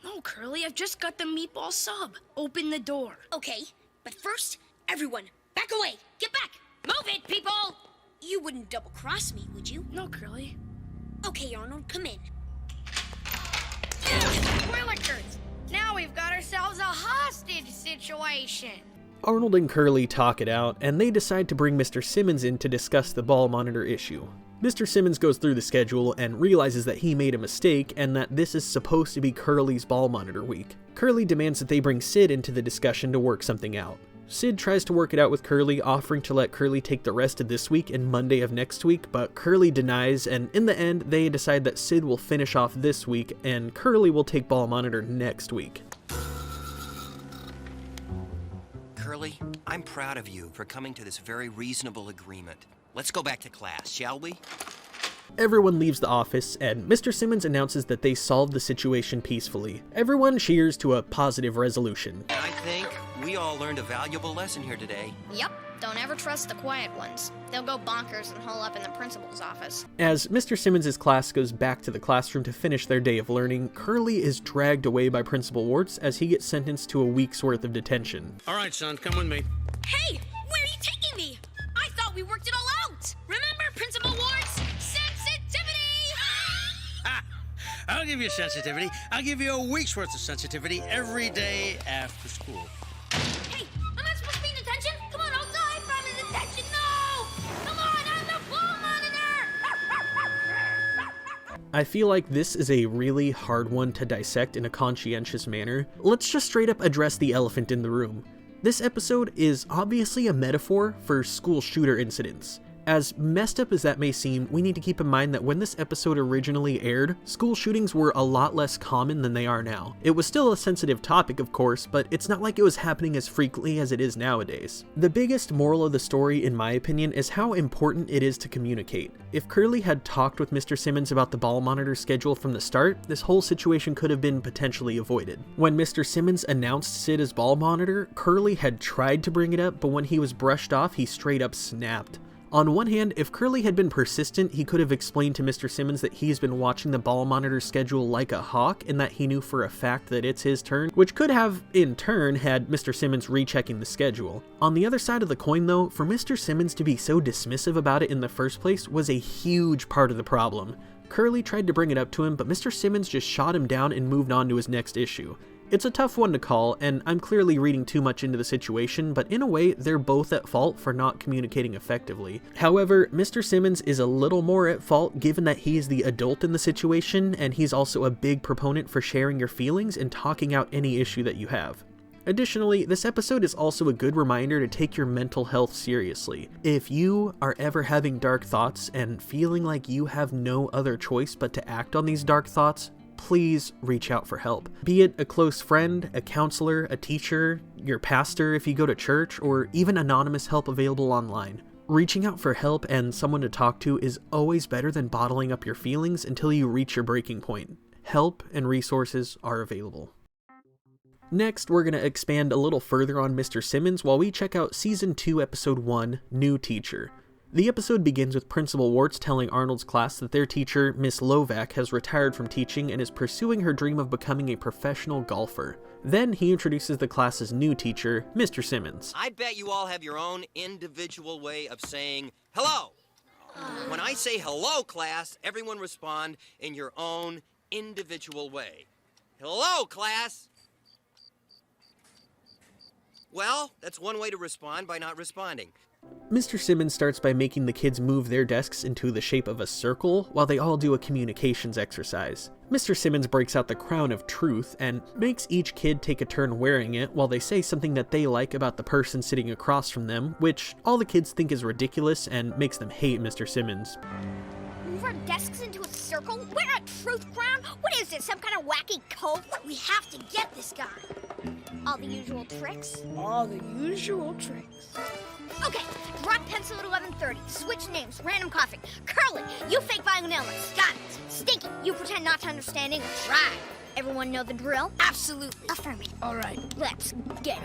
No, Curly, I've just got the meatball sub. Open the door. Okay, but first, everyone, back away. Get back. Move it, people. You wouldn't double-cross me, would you? No, Curly. Okay, Arnold, come in. Willikers! Now we've got ourselves a hostage situation. Arnold and Curly talk it out, and they decide to bring Mr. Simmons in to discuss the ball monitor issue. Mr. Simmons goes through the schedule and realizes that he made a mistake and that this is supposed to be Curly's ball monitor week. Curly demands that they bring Sid into the discussion to work something out. Sid tries to work it out with Curly, offering to let Curly take the rest of this week and Monday of next week, but Curly denies, and in the end, they decide that Sid will finish off this week and Curly will take ball monitor next week. Curly, I'm proud of you for coming to this very reasonable agreement. Let's go back to class, shall we? Everyone leaves the office, and Mr. Simmons announces that they solved the situation peacefully. Everyone cheers to a positive resolution. I think we all learned a valuable lesson here today. Yep, don't ever trust the quiet ones. They'll go bonkers and hole up in the principal's office. As Mr. Simmons' class goes back to the classroom to finish their day of learning, Curly is dragged away by Principal Warts as he gets sentenced to a week's worth of detention. All right, son, come with me. Hey, where are you taking me? I thought we worked it all out. Remember, Principal Warts? Sensitivity! I'll give you sensitivity. I'll give you a week's worth of sensitivity every day after school. Hey, am I supposed to be in detention? Come on, outside! I'm in detention! No! Come on, I'm the ball monitor! I feel like this is a really hard one to dissect in a conscientious manner. Let's just straight up address the elephant in the room. This episode is obviously a metaphor for school shooter incidents. As messed up as that may seem, we need to keep in mind that when this episode originally aired, school shootings were a lot less common than they are now. It was still a sensitive topic, of course, but it's not like it was happening as frequently as it is nowadays. The biggest moral of the story, in my opinion, is how important it is to communicate. If Curly had talked with Mr. Simmons about the ball monitor schedule from the start, this whole situation could have been potentially avoided. When Mr. Simmons announced Sid as ball monitor, Curly had tried to bring it up, but when he was brushed off, he straight up snapped. On one hand, if Curly had been persistent, he could have explained to Mr. Simmons that he's been watching the ball monitor schedule like a hawk and that he knew for a fact that it's his turn, which could have, in turn, had Mr. Simmons rechecking the schedule. On the other side of the coin though, for Mr. Simmons to be so dismissive about it in the first place was a huge part of the problem. Curly tried to bring it up to him, but Mr. Simmons just shot him down and moved on to his next issue. It's a tough one to call, and I'm clearly reading too much into the situation, but in a way, they're both at fault for not communicating effectively. However, Mr. Simmons is a little more at fault given that he's the adult in the situation, and he's also a big proponent for sharing your feelings and talking out any issue that you have. Additionally, this episode is also a good reminder to take your mental health seriously. If you are ever having dark thoughts and feeling like you have no other choice but to act on these dark thoughts, please reach out for help. Be it a close friend, a counselor, a teacher, your pastor if you go to church, or even anonymous help available online. Reaching out for help and someone to talk to is always better than bottling up your feelings until you reach your breaking point. Help and resources are available. Next, we're going to expand a little further on Mr. Simmons while we check out Season 2, Episode 1, New Teacher. The episode begins with Principal Warts telling Arnold's class that their teacher, Miss Lovac, has retired from teaching and is pursuing her dream of becoming a professional golfer. Then he introduces the class's new teacher, Mr. Simmons. I bet you all have your own individual way of saying hello. When I say hello, class, everyone respond in your own individual way. Hello, class. Well, that's one way to respond by not responding. Mr. Simmons starts by making the kids move their desks into the shape of a circle while they all do a communications exercise. Mr. Simmons breaks out the crown of truth and makes each kid take a turn wearing it while they say something that they like about the person sitting across from them, which all the kids think is ridiculous and makes them hate Mr. Simmons. Move our desks into a circle? Wear a truth crown? What is this, some kind of wacky cult? We have to get this guy. All the usual tricks? All the usual tricks. Okay, drop pencil at 11:30. Switch names, random coughing. Curly, you fake buying Ellis. Got it. Stinky, you pretend not to understand English. Right. Everyone know the drill? Absolutely. Affirmative. All right. Let's get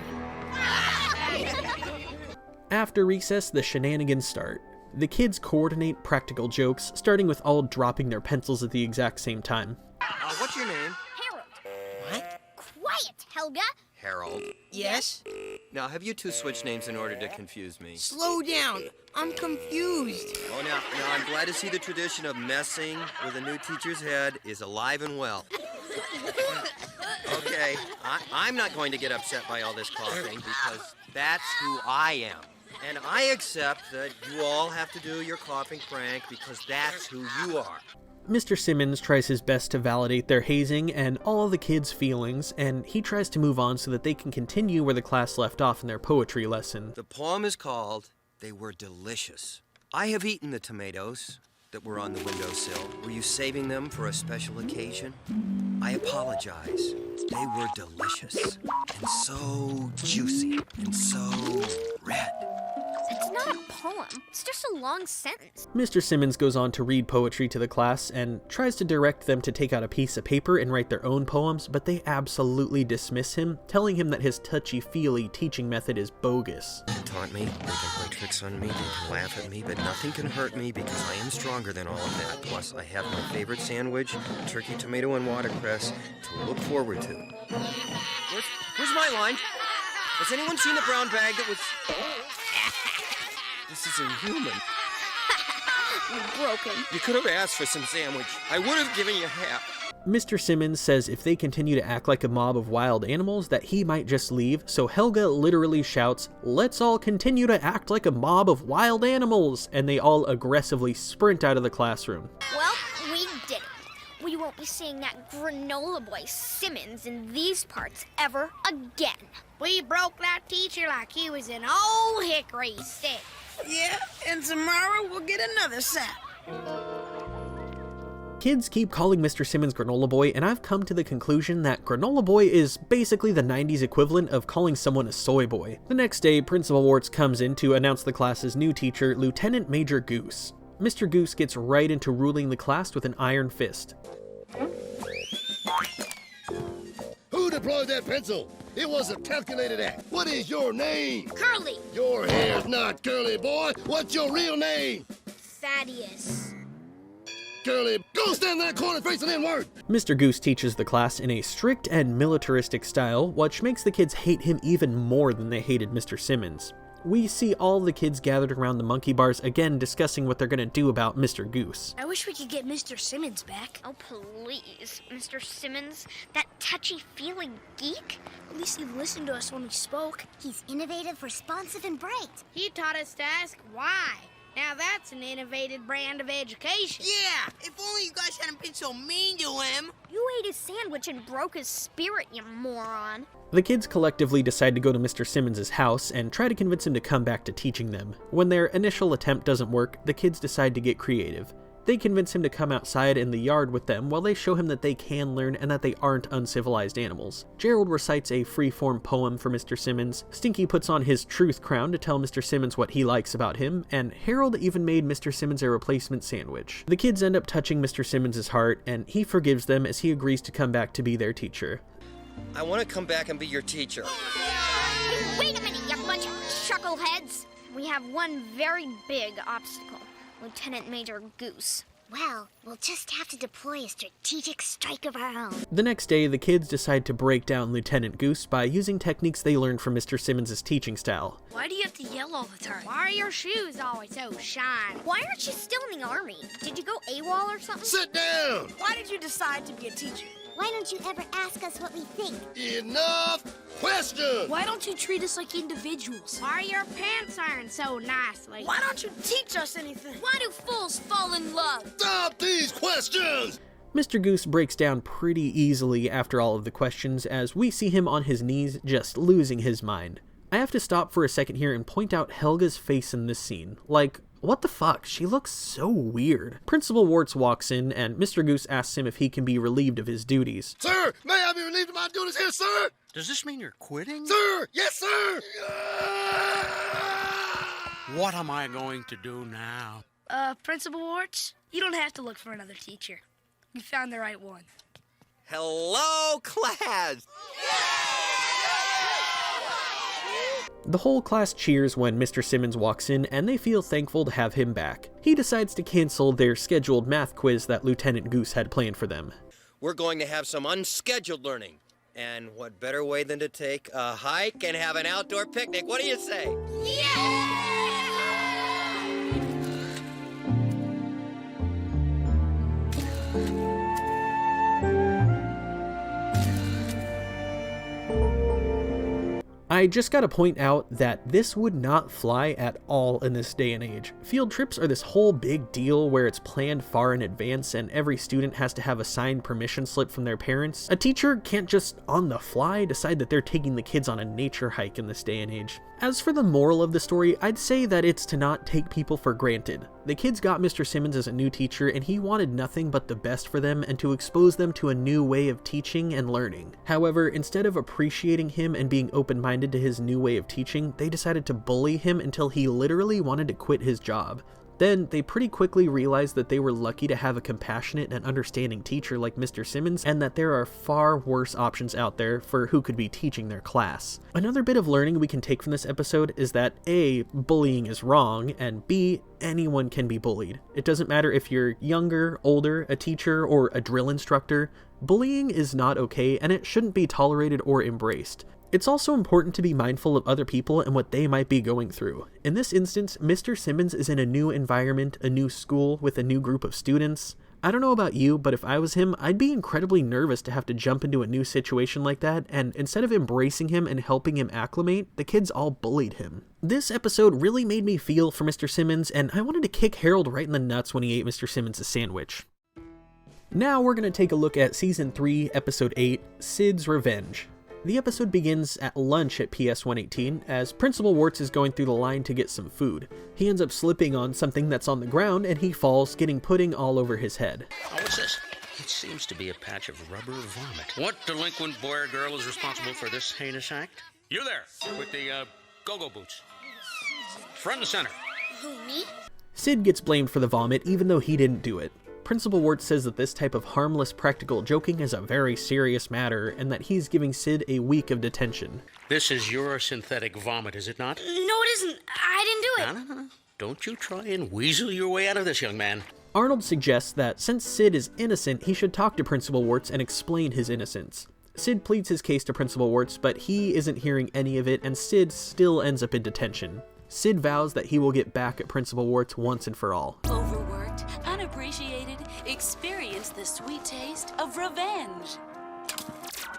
it. After recess, the shenanigans start. The kids coordinate practical jokes, starting with all dropping their pencils at the exact same time. What's your name? Harold. What? Quiet, Helga. Harold. Yes? Now, have you two switched names in order to confuse me? Slow down. I'm confused. Oh, now I'm glad to see the tradition of messing with a new teacher's head is alive and well. Okay, I'm not going to get upset by all this coughing because that's who I am. And I accept that you all have to do your coughing prank because that's who you are. Mr. Simmons tries his best to validate their hazing and all of the kids' feelings, and he tries to move on so that they can continue where the class left off in their poetry lesson. The poem is called They Were Delicious. I have eaten the tomatoes that were on the windowsill. Were you saving them for a special occasion? I apologize. They were delicious and so juicy and so red. It's not a poem. It's just a long sentence. Mr. Simmons goes on to read poetry to the class and tries to direct them to take out a piece of paper and write their own poems, but they absolutely dismiss him, telling him that his touchy-feely teaching method is bogus. They can taunt me, they can play tricks on me, they can laugh at me, but nothing can hurt me because I am stronger than all of that. Plus, I have my favorite sandwich, turkey, tomato, and watercress to look forward to. Where's my line? Has anyone seen the brown bag that was... This is inhuman. You're broken. You could have asked for some sandwich. I would have given you half. Mr. Simmons says if they continue to act like a mob of wild animals that he might just leave, so Helga literally shouts, "Let's all continue to act like a mob of wild animals!" and they all aggressively sprint out of the classroom. Well, we did it. We won't be seeing that granola boy Simmons in these parts ever again. We broke that teacher like he was an old hickory stick. Yeah, and tomorrow we'll get another set. Kids keep calling Mr. Simmons Granola Boy, and I've come to the conclusion that Granola Boy is basically the 90s equivalent of calling someone a soy boy. The next day, Principal Warts comes in to announce the class's new teacher, Lieutenant Major Goose. Mr. Goose gets right into ruling the class with an iron fist. Who deployed that pencil? It was a calculated act. What is your name? Curly. Your hair's not curly, boy. What's your real name? Thaddeus. Curly, go stand in that corner facing inward. Mr. Goose teaches the class in a strict and militaristic style, which makes the kids hate him even more than they hated Mr. Simmons. We see all the kids gathered around the monkey bars again discussing what they're gonna do about Mr. Goose. I wish we could get Mr. Simmons back. Oh, please. Mr. Simmons, that touchy-feely geek? At least he listened to us when we spoke. He's innovative, responsive, and bright. He taught us to ask why. Now that's an innovative brand of education. Yeah, if only you guys hadn't been so mean to him. You ate his sandwich and broke his spirit, you moron. The kids collectively decide to go to Mr. Simmons' house and try to convince him to come back to teaching them. When their initial attempt doesn't work, the kids decide to get creative. They convince him to come outside in the yard with them while they show him that they can learn and that they aren't uncivilized animals. Gerald recites a free-form poem for Mr. Simmons, Stinky puts on his truth crown to tell Mr. Simmons what he likes about him, and Harold even made Mr. Simmons a replacement sandwich. The kids end up touching Mr. Simmons' heart, and he forgives them as he agrees to come back to be their teacher. I want to come back and be your teacher. Hey, wait a minute, you bunch of chuckleheads! We have one very big obstacle. Lieutenant Major Goose. Well, we'll just have to deploy a strategic strike of our own. The next day, the kids decide to break down Lieutenant Goose by using techniques they learned from Mr. Simmons' teaching style. Why do you have to yell all the time? Why are your shoes always so shiny? Why aren't you still in the army? Did you go AWOL or something? Sit down! Why did you decide to be a teacher? Why don't you ever ask us what we think? Enough questions! Why don't you treat us like individuals? Why are your pants ironed so nicely? Why don't you teach us anything? Why do fools fall in love? Stop these questions! Mr. Goose breaks down pretty easily after all of the questions as we see him on his knees just losing his mind. I have to stop for a second here and point out Helga's face in this scene. Like, what the fuck? She looks so weird. Principal Warts walks in and Mr. Goose asks him if he can be relieved of his duties. Sir, may I be relieved of my duties here, sir? Does this mean you're quitting? Sir! Yes, sir! What am I going to do now? Principal Warts, you don't have to look for another teacher. You found the right one. Hello, class! The whole class cheers when Mr. Simmons walks in, and they feel thankful to have him back. He decides to cancel their scheduled math quiz that Lieutenant Goose had planned for them. We're going to have some unscheduled learning. And what better way than to take a hike and have an outdoor picnic? What do you say? Yeah! I just gotta point out that this would not fly at all in this day and age. Field trips are this whole big deal where it's planned far in advance and every student has to have a signed permission slip from their parents. A teacher can't just on the fly decide that they're taking the kids on a nature hike in this day and age. As for the moral of the story, I'd say that it's to not take people for granted. The kids got Mr. Simmons as a new teacher and he wanted nothing but the best for them and to expose them to a new way of teaching and learning. However, instead of appreciating him and being open-minded to his new way of teaching, they decided to bully him until he literally wanted to quit his job. Then, they pretty quickly realized that they were lucky to have a compassionate and understanding teacher like Mr. Simmons, and that there are far worse options out there for who could be teaching their class. Another bit of learning we can take from this episode is that A, bullying is wrong, and B, anyone can be bullied. It doesn't matter if you're younger, older, a teacher, or a drill instructor. Bullying is not okay, and it shouldn't be tolerated or embraced. It's also important to be mindful of other people and what they might be going through. In this instance, Mr. Simmons is in a new environment, a new school, with a new group of students. I don't know about you, but if I was him, I'd be incredibly nervous to have to jump into a new situation like that, and instead of embracing him and helping him acclimate, the kids all bullied him. This episode really made me feel for Mr. Simmons, and I wanted to kick Harold right in the nuts when he ate Mr. Simmons' sandwich. Now we're going to take a look at Season 3, Episode 8, Sid's Revenge. The episode begins at lunch at PS 118 as Principal Warts is going through the line to get some food. He ends up slipping on something that's on the ground and he falls, getting pudding all over his head. Oh, what's this? It seems to be a patch of rubber vomit. What delinquent boy or girl is responsible for this heinous act? You there, with the go-go boots. Front and center. Who, me? Sid gets blamed for the vomit even though he didn't do it. Principal Warts says that this type of harmless practical joking is a very serious matter and that he's giving Sid a week of detention. This is your synthetic vomit, is it not? No, it isn't. I didn't do it. No. Don't you try and weasel your way out of this, young man. Arnold suggests that since Sid is innocent, he should talk to Principal Warts and explain his innocence. Sid pleads his case to Principal Warts, but he isn't hearing any of it and Sid still ends up in detention. Sid vows that he will get back at Principal Warts once and for all. Overworked, unappreciated, experience the sweet taste of revenge.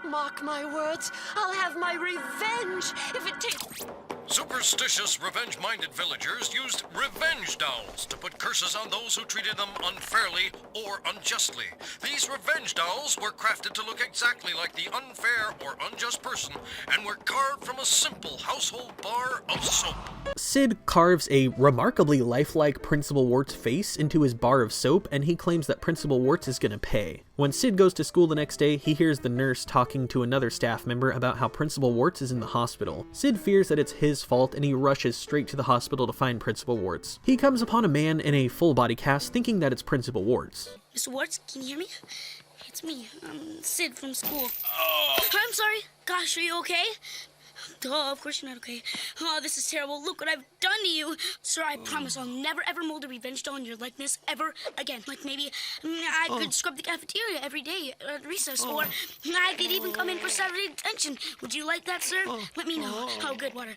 Mark my words, I'll have my revenge if it takes... Superstitious, revenge-minded villagers used revenge dolls to put curses on those who treated them unfairly or unjustly. These revenge dolls were crafted to look exactly like the unfair or unjust person and were carved from a simple household bar of soap. Sid carves a remarkably lifelike Principal Warts face into his bar of soap, and he claims that Principal Warts is gonna pay. When Sid goes to school the next day, he hears the nurse talking to another staff member about how Principal Warts is in the hospital. Sid fears that it's his fault, and he rushes straight to the hospital to find Principal Warts. He comes upon a man in a full body cast thinking that it's Principal Warts. Mr. Warts, can you hear me? It's me, Sid from school. Oh. I'm sorry. Gosh, are you okay? Oh, of course you're not okay. Oh, this is terrible. Look what I've done to you. Sir, I promise I'll never ever mold a revenge doll in your likeness ever again. Like maybe I could scrub the cafeteria every day at recess, or I could even come in for Saturday detention. Would you like that, sir? Let me know. Oh, good, water.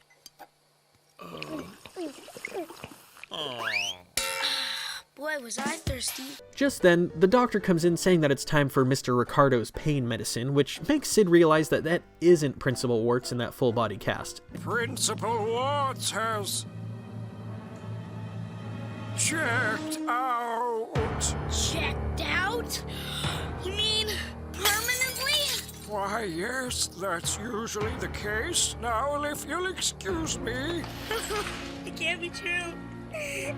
Boy, was I thirsty. Just then, the doctor comes in saying that it's time for Mr. Ricardo's pain medicine, which makes Sid realize that that isn't Principal Warts in that full body cast. Principal Warts has checked out. Checked out? You mean permanently? Why, yes, that's usually the case. Now, if you'll excuse me. It can't be true.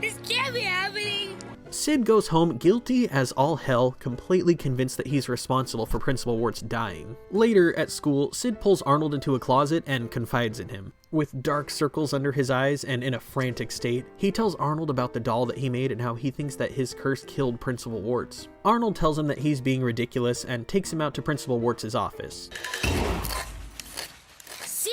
This can't be happening. Sid goes home guilty as all hell, completely convinced that he's responsible for Principal Warts dying. Later, at school, Sid pulls Arnold into a closet and confides in him. With dark circles under his eyes and in a frantic state, he tells Arnold about the doll that he made and how he thinks that his curse killed Principal Warts. Arnold tells him that he's being ridiculous and takes him out to Principal Warts' office. See?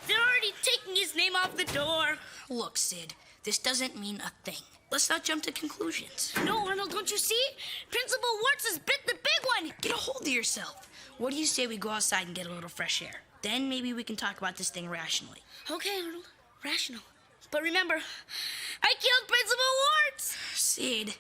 They're already taking his name off the door. Look, Sid, this doesn't mean a thing. Let's not jump to conclusions. No, Arnold, don't you see? Principal Warts has bit the big one. Get a hold of yourself. What do you say we go outside and get a little fresh air? Then maybe we can talk about this thing rationally. Okay, Arnold. Rational. But remember, I killed Principal Warts! Sid.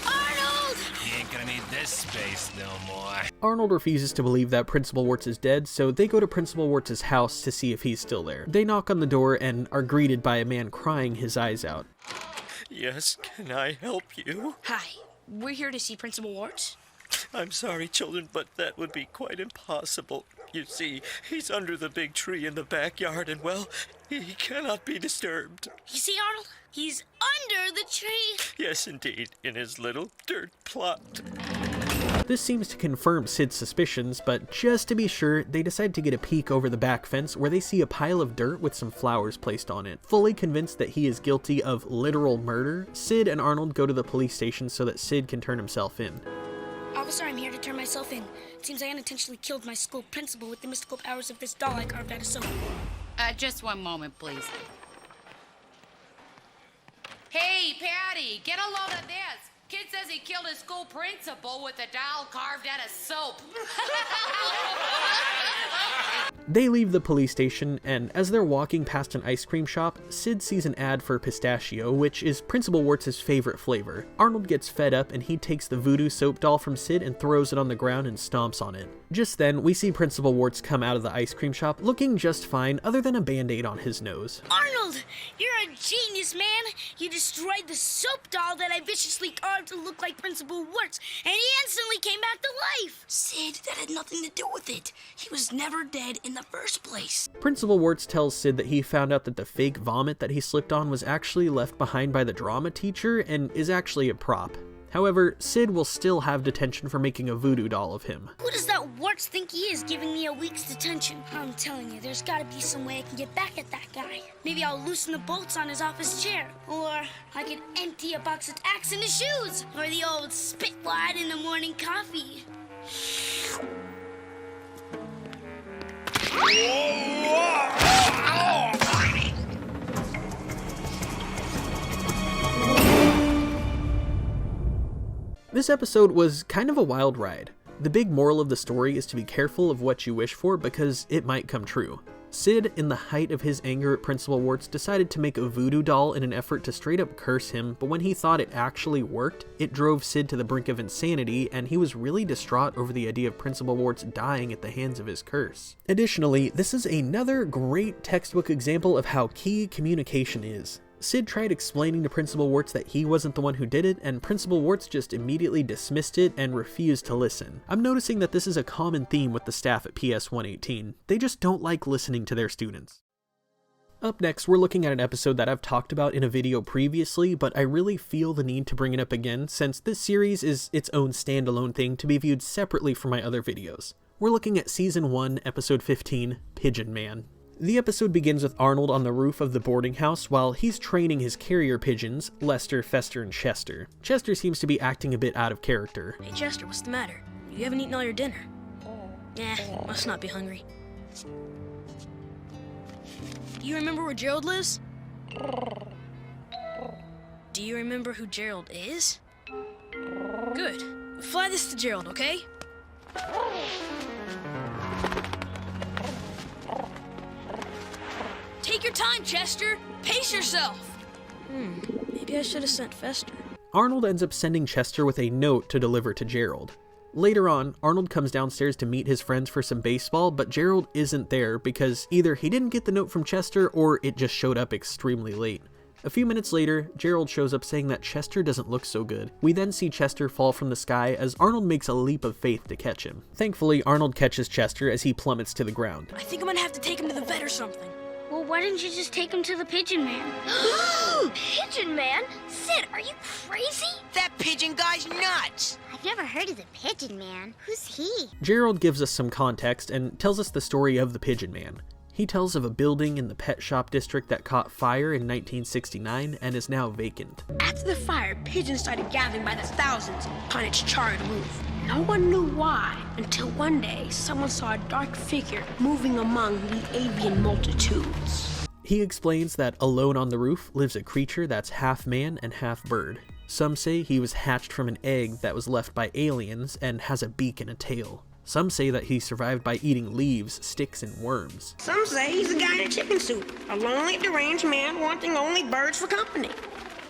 Arnold! He ain't gonna need this space no more. Arnold refuses to believe that Principal Warts is dead, so they go to Principal Warts' house to see if he's still there. They knock on the door and are greeted by a man crying his eyes out. Yes, can I help you? Hi, we're here to see Principal Warts. I'm sorry, children, but that would be quite impossible. You see, he's under the big tree in the backyard, and, well, he cannot be disturbed. You see, Arnold? He's under the tree. Yes, indeed, in his little dirt plot. This seems to confirm Sid's suspicions, but just to be sure, they decide to get a peek over the back fence where they see a pile of dirt with some flowers placed on it. Fully convinced that he is guilty of literal murder, Sid and Arnold go to the police station so that Sid can turn himself in. Officer, I'm here to turn myself in. It seems I unintentionally killed my school principal with the mystical powers of this doll I carved out of soap. Just one moment, please. Hey, Patty, get a load of this. Kid says he killed his school principal with a doll carved out of soap. They leave the police station, and as they're walking past an ice cream shop, Sid sees an ad for pistachio, which is Principal Warts' favorite flavor. Arnold gets fed up and he takes the voodoo soap doll from Sid and throws it on the ground and stomps on it. Just then, we see Principal Warts come out of the ice cream shop looking just fine other than a band-aid on his nose. Arnold, you're a genius, man. You destroyed the soap doll that I viciously carved to look like Principal Warts, and he instantly came back to life. Sid, that had nothing to do with it. He was never dead in the first place. Principal Warts tells Sid that he found out that the fake vomit that he slipped on was actually left behind by the drama teacher and is actually a prop. However, Sid will still have detention for making a voodoo doll of him. Who does that Warts think he is, giving me a week's detention? I'm telling you, there's gotta be some way I can get back at that guy. Maybe I'll loosen the bolts on his office chair. Or I could empty a box of tacks in his shoes. Or the old spit wad in the morning coffee. This episode was kind of a wild ride. The big moral of the story is to be careful of what you wish for because it might come true. Sid, in the height of his anger at Principal Warts, decided to make a voodoo doll in an effort to straight up curse him, but when he thought it actually worked, it drove Sid to the brink of insanity, and he was really distraught over the idea of Principal Warts dying at the hands of his curse. Additionally, this is another great textbook example of how key communication is. Sid tried explaining to Principal Warts that he wasn't the one who did it, and Principal Warts just immediately dismissed it and refused to listen. I'm noticing that this is a common theme with the staff at PS 118. They just don't like listening to their students. Up next, we're looking at an episode that I've talked about in a video previously, but I really feel the need to bring it up again since this series is its own standalone thing to be viewed separately from my other videos. We're looking at Season 1, Episode 15, Pigeon Man. The episode begins with Arnold on the roof of the boarding house while he's training his carrier pigeons, Lester, Fester, and Chester. Chester seems to be acting a bit out of character. Hey Chester, what's the matter? You haven't eaten all your dinner. Must not be hungry. Do you remember where Gerald lives? Do you remember who Gerald is? Good. Fly this to Gerald, okay? Take your time, Chester! Pace yourself! Maybe I should have sent Fester. Arnold ends up sending Chester with a note to deliver to Gerald. Later on, Arnold comes downstairs to meet his friends for some baseball, but Gerald isn't there because either he didn't get the note from Chester or it just showed up extremely late. A few minutes later, Gerald shows up saying that Chester doesn't look so good. We then see Chester fall from the sky as Arnold makes a leap of faith to catch him. Thankfully, Arnold catches Chester as he plummets to the ground. I think I'm gonna have to take him to the vet or something. Well, why didn't you just take him to the Pigeon Man? Pigeon Man? Sid, are you crazy? That pigeon guy's nuts! I've never heard of the Pigeon Man. Who's he? Gerald gives us some context and tells us the story of the Pigeon Man. He tells of a building in the pet shop district that caught fire in 1969 and is now vacant. After the fire, pigeons started gathering by the thousands on its charred roof. No one knew why until one day someone saw a dark figure moving among the avian multitudes. He explains that alone on the roof lives a creature that's half man and half bird. Some say he was hatched from an egg that was left by aliens and has a beak and a tail. Some say that he survived by eating leaves, sticks, and worms. Some say he's a guy in chicken soup, a lonely, deranged man wanting only birds for company.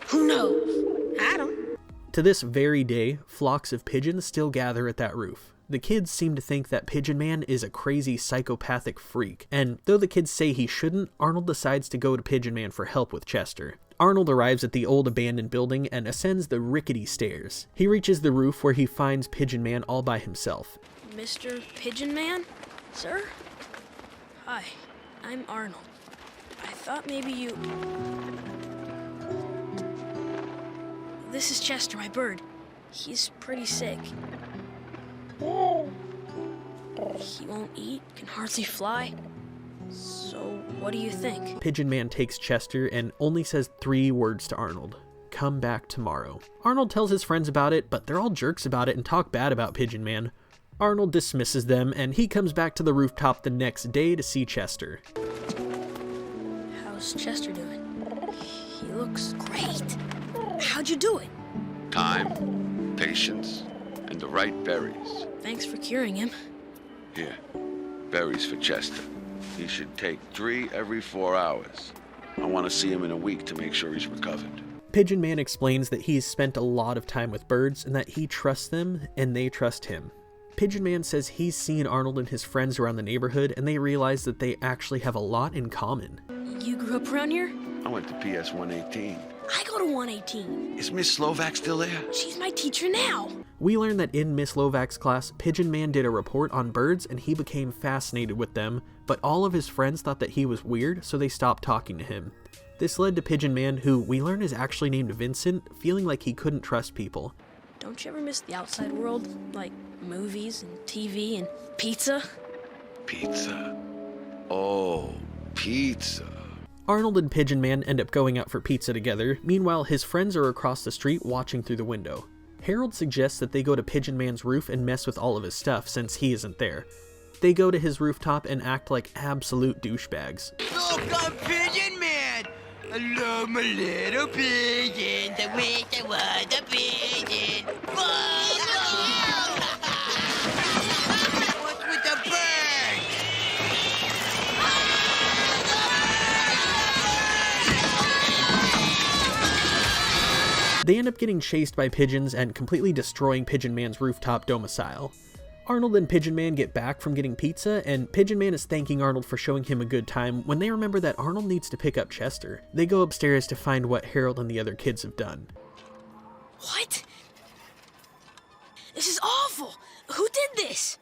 Who knows? Adam. To this very day, flocks of pigeons still gather at that roof. The kids seem to think that Pigeon Man is a crazy psychopathic freak, and though the kids say he shouldn't, Arnold decides to go to Pigeon Man for help with Chester. Arnold arrives at the old abandoned building and ascends the rickety stairs. He reaches the roof where he finds Pigeon Man all by himself. Mr. Pigeon Man? Sir? Hi, I'm Arnold. I thought maybe you... This is Chester, my bird. He's pretty sick. He won't eat, can hardly fly. So, what do you think? Pigeon Man takes Chester and only says 3 words to Arnold. Come back tomorrow. Arnold tells his friends about it, but they're all jerks about it and talk bad about Pigeon Man. Arnold dismisses them, and he comes back to the rooftop the next day to see Chester. How's Chester doing? He looks great. How'd you do it? Time, patience, and the right berries. Thanks for curing him. Here, berries for Chester. He should take 3 every 4 hours. I want to see him in a week to make sure he's recovered. Pigeon Man explains that he's spent a lot of time with birds and that he trusts them and they trust him. Pigeon Man says he's seen Arnold and his friends around the neighborhood and they realize that they actually have a lot in common. You grew up around here? I went to PS 118. I go to 118. Is Miss Slovak still there? She's my teacher now. We learn that in Miss Lovak's class, Pigeon Man did a report on birds and he became fascinated with them, but all of his friends thought that he was weird, so they stopped talking to him. This led to Pigeon Man, who we learn is actually named Vincent, feeling like he couldn't trust people. Don't you ever miss the outside world? Like movies and TV and pizza? Pizza. Oh, pizza. Arnold and Pigeon Man end up going out for pizza together. Meanwhile, his friends are across the street watching through the window. Harold suggests that they go to Pigeon Man's roof and mess with all of his stuff since he isn't there. They go to his rooftop and act like absolute douchebags. Look, I'm Pigeon Man! Hello, my little pigeons. I wish I was a pigeon. What's with the bird? They end up getting chased by pigeons and completely destroying Pigeon Man's rooftop domicile. Arnold and Pigeon Man get back from getting pizza, and Pigeon Man is thanking Arnold for showing him a good time when they remember that Arnold needs to pick up Chester. They go upstairs to find what Harold and the other kids have done. What? This is awful! Who did this?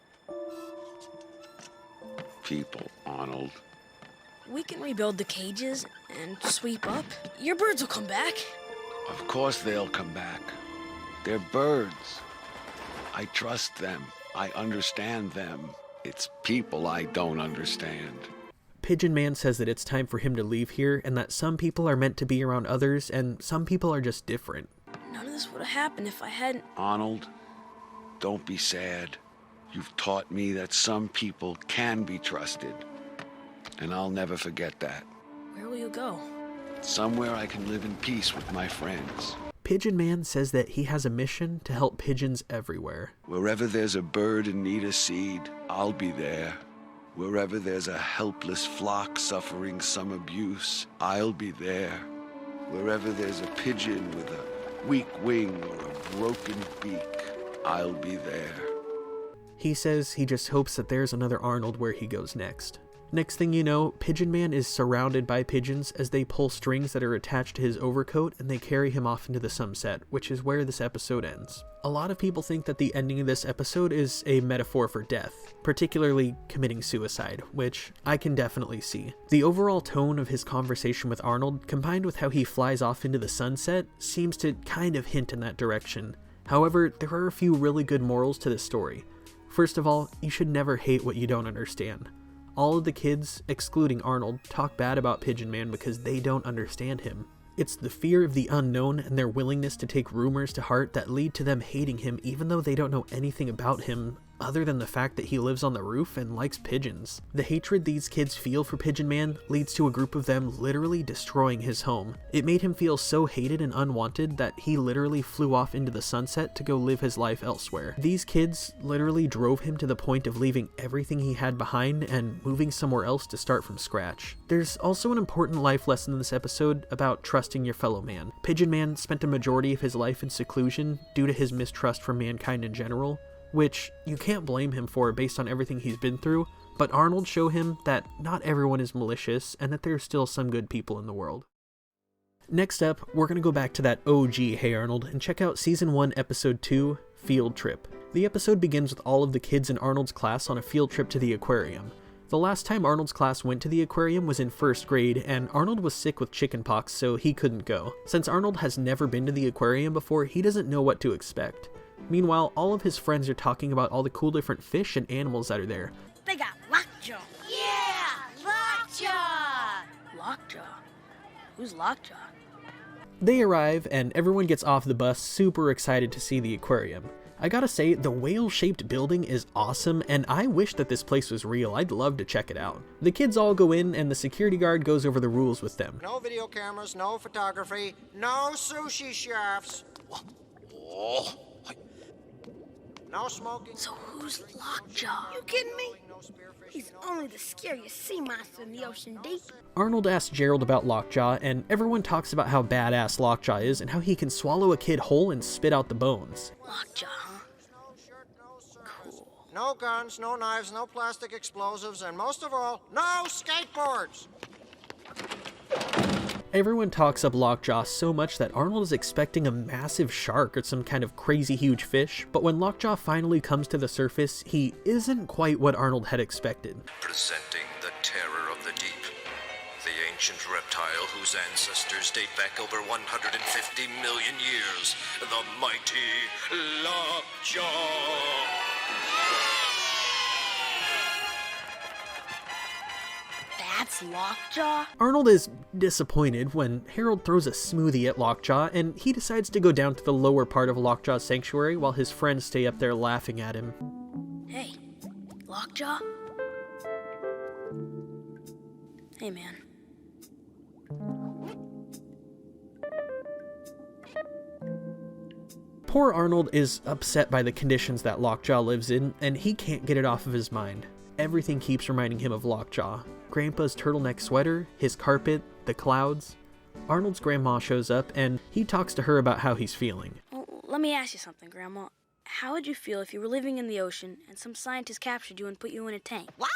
People, Arnold. We can rebuild the cages and sweep up. Your birds will come back. Of course they'll come back. They're birds. I trust them. I understand them. It's people I don't understand. Pigeon Man says that it's time for him to leave here and that some people are meant to be around others and some people are just different. None of this would have happened if I hadn't... Arnold, don't be sad. You've taught me that some people can be trusted. And I'll never forget that. Where will you go? Somewhere I can live in peace with my friends. Pigeon Man says that he has a mission to help pigeons everywhere. Wherever there's a bird in need of seed, I'll be there. Wherever there's a helpless flock suffering some abuse, I'll be there. Wherever there's a pigeon with a weak wing or a broken beak, I'll be there. He says he just hopes that there's another Arnold where he goes next. Next thing you know, Pigeon Man is surrounded by pigeons as they pull strings that are attached to his overcoat and they carry him off into the sunset, which is where this episode ends. A lot of people think that the ending of this episode is a metaphor for death, particularly committing suicide, which I can definitely see. The overall tone of his conversation with Arnold, combined with how he flies off into the sunset, seems to kind of hint in that direction. However, there are a few really good morals to this story. First of all, you should never hate what you don't understand. All of the kids, excluding Arnold, talk bad about Pigeon Man because they don't understand him. It's the fear of the unknown and their willingness to take rumors to heart that lead to them hating him even though they don't know anything about him other than the fact that he lives on the roof and likes pigeons. The hatred these kids feel for Pigeon Man leads to a group of them literally destroying his home. It made him feel so hated and unwanted that he literally flew off into the sunset to go live his life elsewhere. These kids literally drove him to the point of leaving everything he had behind and moving somewhere else to start from scratch. There's also an important life lesson in this episode about trusting your fellow man. Pigeon Man spent a majority of his life in seclusion due to his mistrust for mankind in general, which you can't blame him for based on everything he's been through, but Arnold showed him that not everyone is malicious and that there's still some good people in the world. Next up, we're going to go back to that OG Hey Arnold and check out Season 1, Episode 2, Field Trip. The episode begins with all of the kids in Arnold's class on a field trip to the aquarium. The last time Arnold's class went to the aquarium was in 1st grade, and Arnold was sick with chickenpox, so he couldn't go. Since Arnold has never been to the aquarium before, he doesn't know what to expect. Meanwhile, all of his friends are talking about all the cool different fish and animals that are there. They got lockjaw. Yeah, lockjaw. Lockjaw? Who's lockjaw? They arrive, and everyone gets off the bus super excited to see the aquarium. I gotta say, the whale-shaped building is awesome, and I wish that this place was real. I'd love to check it out. The kids all go in, and the security guard goes over the rules with them. No video cameras, no photography, no sushi chefs. Oh. No smoking. So who's Lockjaw? You kidding me? He's only the scariest sea monster in the ocean deep. Arnold asks Gerald about Lockjaw, and everyone talks about how badass Lockjaw is and how he can swallow a kid whole and spit out the bones. Lockjaw, huh? Cool. No guns, no knives, no plastic explosives, and most of all, no skateboards. Everyone talks up Lockjaw so much that Arnold is expecting a massive shark or some kind of crazy huge fish, but when Lockjaw finally comes to the surface, he isn't quite what Arnold had expected. Presenting the terror of the deep. The ancient reptile whose ancestors date back over 150 million years. The mighty Lockjaw. That's Lockjaw? Arnold is disappointed when Harold throws a smoothie at Lockjaw, and he decides to go down to the lower part of Lockjaw's sanctuary while his friends stay up there laughing at him. Hey, Lockjaw? Hey, man. Poor Arnold is upset by the conditions that Lockjaw lives in, and he can't get it off of his mind. Everything keeps reminding him of Lockjaw. Grandpa's turtleneck sweater, his carpet, the clouds. Arnold's grandma shows up, and he talks to her about how he's feeling. Well, let me ask you something, Grandma. How would you feel if you were living in the ocean and some scientist captured you and put you in a tank? What?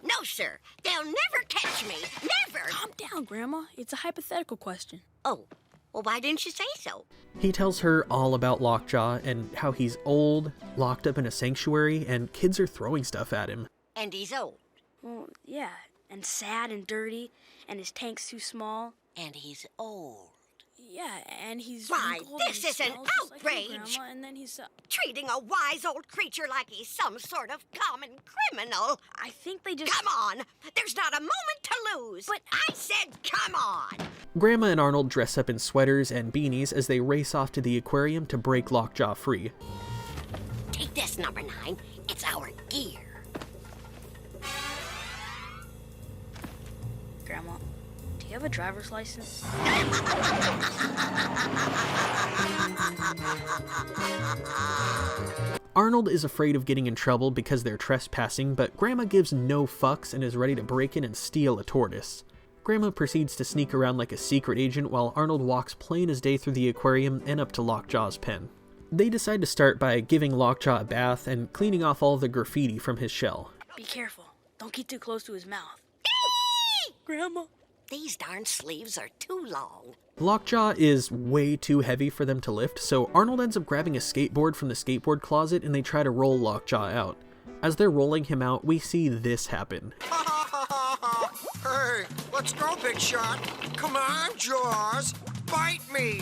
No, sir. They'll never catch me. Never. Calm down, Grandma. It's a hypothetical question. Oh, well, why didn't you say so? He tells her all about Lockjaw and how he's old, locked up in a sanctuary, and kids are throwing stuff at him. And he's old. Well, yeah, and sad and dirty, and his tank's too small. And he's old. Yeah, and he's Why, wrinkled this and is an smells just like outrage! your Grandma, and then he's treating a wise old creature like he's some sort of common criminal. I think they just... Come on! There's not a moment to lose! But I said come on! Grandma and Arnold dress up in sweaters and beanies as they race off to the aquarium to break Lockjaw free. Take this, number 9. It's our gear. Grandma, do you have a driver's license? Arnold is afraid of getting in trouble because they're trespassing, but Grandma gives no fucks and is ready to break in and steal a tortoise. Grandma proceeds to sneak around like a secret agent while Arnold walks plain as day through the aquarium and up to Lockjaw's pen. They decide to start by giving Lockjaw a bath and cleaning off all the graffiti from his shell. Be careful. Don't get too close to his mouth. Grandma. These darn sleeves are too long. Lockjaw is way too heavy for them to lift, so Arnold ends up grabbing a skateboard from the skateboard closet and they try to roll Lockjaw out. As they're rolling him out, we see this happen. Hey, let's go, Big Shot. Come on, Jaws. Bite me.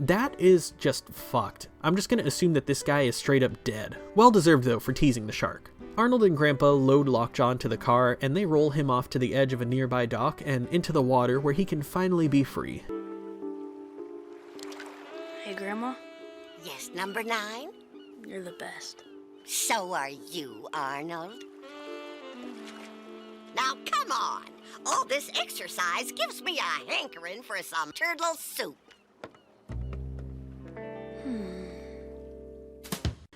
That is just fucked. I'm just gonna assume that this guy is straight up dead. Well deserved though for teasing the shark. Arnold and Grandpa load Lockjaw into the car and they roll him off to the edge of a nearby dock and into the water where he can finally be free. Hey, Grandma? Yes, number 9? You're the best. So are you, Arnold. Now, come on. All this exercise gives me a hankering for some turtle soup.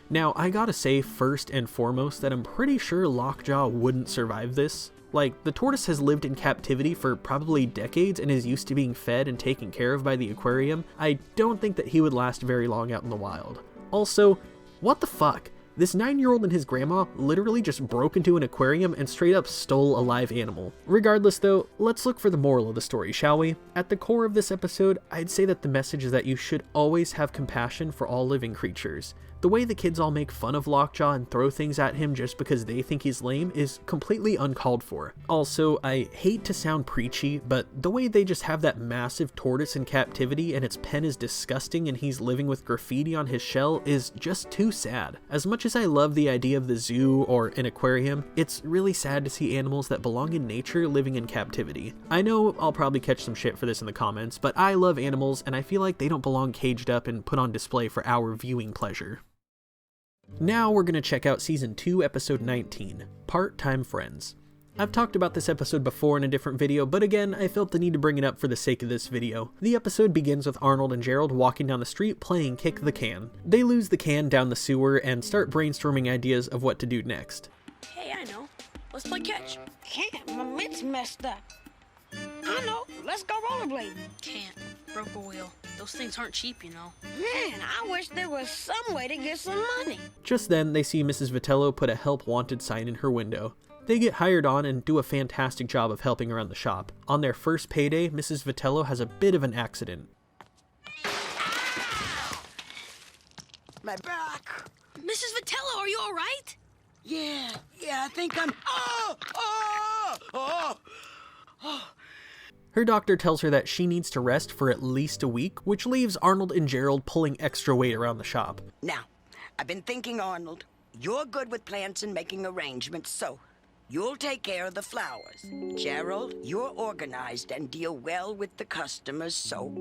Now, I gotta say first and foremost that I'm pretty sure Lockjaw wouldn't survive this. Like, the tortoise has lived in captivity for probably decades and is used to being fed and taken care of by the aquarium. I don't think that he would last very long out in the wild. Also, what the fuck? This 9-year-old and his grandma literally just broke into an aquarium and straight up stole a live animal. Regardless though, let's look for the moral of the story, shall we? At the core of this episode, I'd say that the message is that you should always have compassion for all living creatures. The way the kids all make fun of Lockjaw and throw things at him just because they think he's lame is completely uncalled for. Also, I hate to sound preachy, but the way they just have that massive tortoise in captivity and its pen is disgusting and he's living with graffiti on his shell is just too sad. As much as I love the idea of the zoo or an aquarium, it's really sad to see animals that belong in nature living in captivity. I know I'll probably catch some shit for this in the comments, but I love animals and I feel like they don't belong caged up and put on display for our viewing pleasure. Now we're going to check out Season 2, Episode 19, Part-Time Friends. I've talked about this episode before in a different video, but again, I felt the need to bring it up for the sake of this video. The episode begins with Arnold and Gerald walking down the street playing Kick the Can. They lose the can down the sewer and start brainstorming ideas of what to do next. Hey, I know. Let's play catch. Can't. My mitt's messed up. I know. Let's go rollerblading. Can't. Broke a wheel. Those things aren't cheap, you know. Man, I wish there was some way to get some money. Just then, they see Mrs. Vitello put a help wanted sign in her window. They get hired on and do a fantastic job of helping around the shop. On their first payday, Mrs. Vitello has a bit of an accident. My back. Mrs. Vitello, are you all right? Yeah, I think I'm... Oh! Her doctor tells her that she needs to rest for at least a week, which leaves Arnold and Gerald pulling extra weight around the shop. Now, I've been thinking, Arnold, you're good with plants and making arrangements, so you'll take care of the flowers. Gerald, you're organized and deal well with the customers, so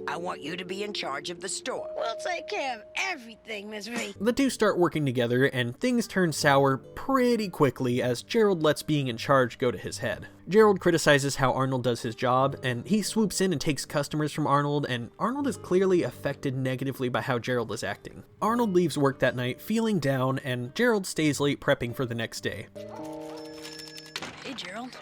I want you to be in charge of the store. We'll take care of everything, Miss V. The two start working together, and things turn sour pretty quickly as Gerald lets being in charge go to his head. Gerald criticizes how Arnold does his job, and he swoops in and takes customers from Arnold, and Arnold is clearly affected negatively by how Gerald is acting. Arnold leaves work that night feeling down, and Gerald stays late prepping for the next day. Hey, Gerald.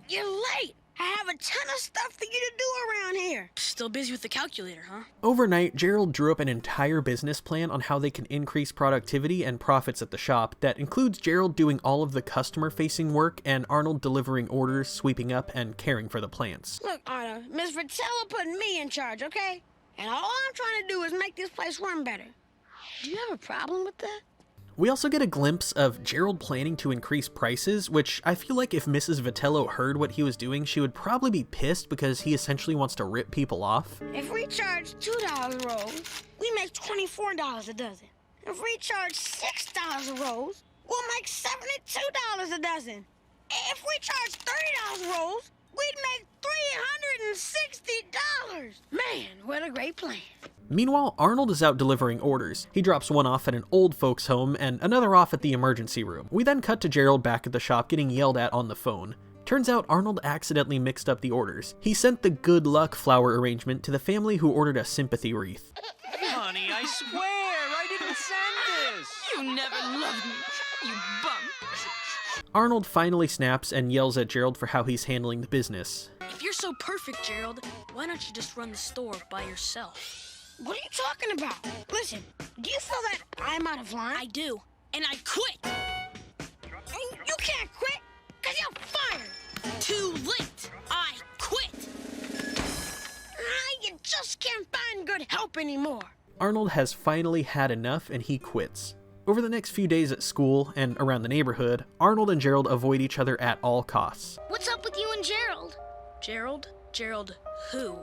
You're late. I have a ton of stuff for you to do around here. Still busy with the calculator, huh? Overnight, Gerald drew up an entire business plan on how they can increase productivity and profits at the shop that includes Gerald doing all of the customer-facing work and Arnold delivering orders, sweeping up, and caring for the plants. Look, Arnold, Miss Vitello put me in charge, okay? And all I'm trying to do is make this place run better. Do you have a problem with that? We also get a glimpse of Gerald planning to increase prices, which I feel like if Mrs. Vitello heard what he was doing, she would probably be pissed because he essentially wants to rip people off. If we charge $2 a rose, we make $24 a dozen. If we charge $6 a rose, we'll make $72 a dozen. If we charge $30 a rose, we'd make $360. Man, what a great plan. Meanwhile, Arnold is out delivering orders. He drops one off at an old folks' home and another off at the emergency room. We then cut to Gerald back at the shop getting yelled at on the phone. Turns out Arnold accidentally mixed up the orders. He sent the good luck flower arrangement to the family who ordered a sympathy wreath. Honey, I swear, I didn't send this. You never loved me, you bum. Arnold finally snaps and yells at Gerald for how he's handling the business. If you're so perfect, Gerald, why don't you just run the store by yourself? What are you talking about? Listen, do you feel that I'm out of line? I do, and I quit. You can't quit, because you're fired. Too late. I quit. You just can't find good help anymore. Arnold has finally had enough and he quits. Over the next few days at school and around the neighborhood, Arnold and Gerald avoid each other at all costs. What's up with you and Gerald? Gerald? Gerald who?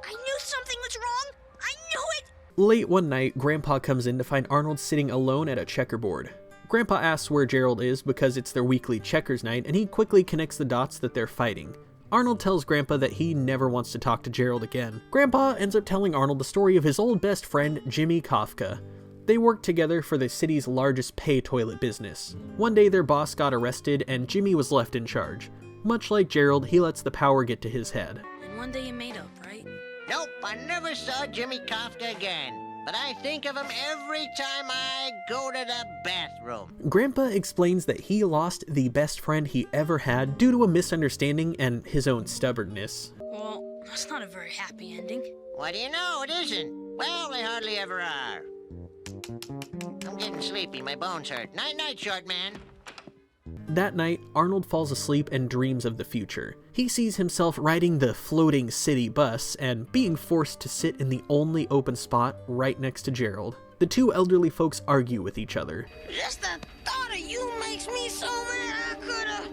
I knew something was wrong. I knew it. Late one night, Grandpa comes in to find Arnold sitting alone at a checkerboard. Grandpa asks where Gerald is because it's their weekly checkers night, and he quickly connects the dots that they're fighting. Arnold tells Grandpa that he never wants to talk to Gerald again. Grandpa ends up telling Arnold the story of his old best friend, Jimmy Kafka. They worked together for the city's largest pay toilet business. One day their boss got arrested and Jimmy was left in charge. Much like Gerald, he lets the power get to his head. And one day you made up, right? Nope, I never saw Jimmy Kafka again. But I think of him every time I go to the bathroom. Grandpa explains that he lost the best friend he ever had due to a misunderstanding and his own stubbornness. Well, that's not a very happy ending. What do you know? It isn't. Well, they hardly ever are. I'm getting sleepy. My bones hurt. Night-night, short man. That night, Arnold falls asleep and dreams of the future. He sees himself riding the floating city bus and being forced to sit in the only open spot right next to Gerald. The two elderly folks argue with each other. Just the thought of you makes me so mad I coulda.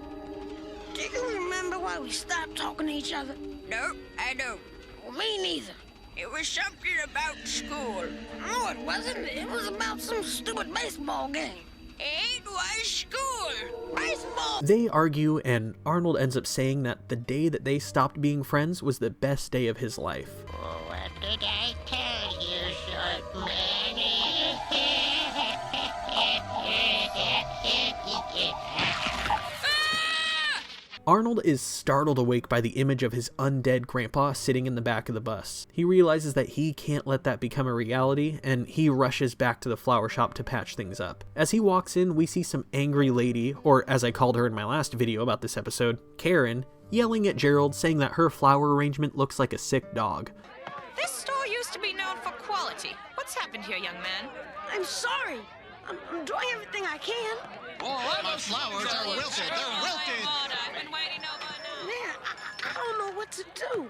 Do you remember why we stopped talking to each other? Nope, I don't. Well, me neither. It was something about school. No, it wasn't. It was about some stupid baseball game. It was school. Baseball! They argue, and Arnold ends up saying that the day that they stopped being friends was the best day of his life. Oh, what did I tell you, short man? Arnold is startled awake by the image of his undead grandpa sitting in the back of the bus. He realizes that he can't let that become a reality, and he rushes back to the flower shop to patch things up. As he walks in, we see some angry lady, or as I called her in my last video about this episode, Karen, yelling at Gerald saying that her flower arrangement looks like a sick dog. This store used to be known for quality. What's happened here, young man? I'm sorry. I'm doing everything I can. Oh, those flowers are wilted. They're wilted. I've been waiting over now. Man, I don't know what to do.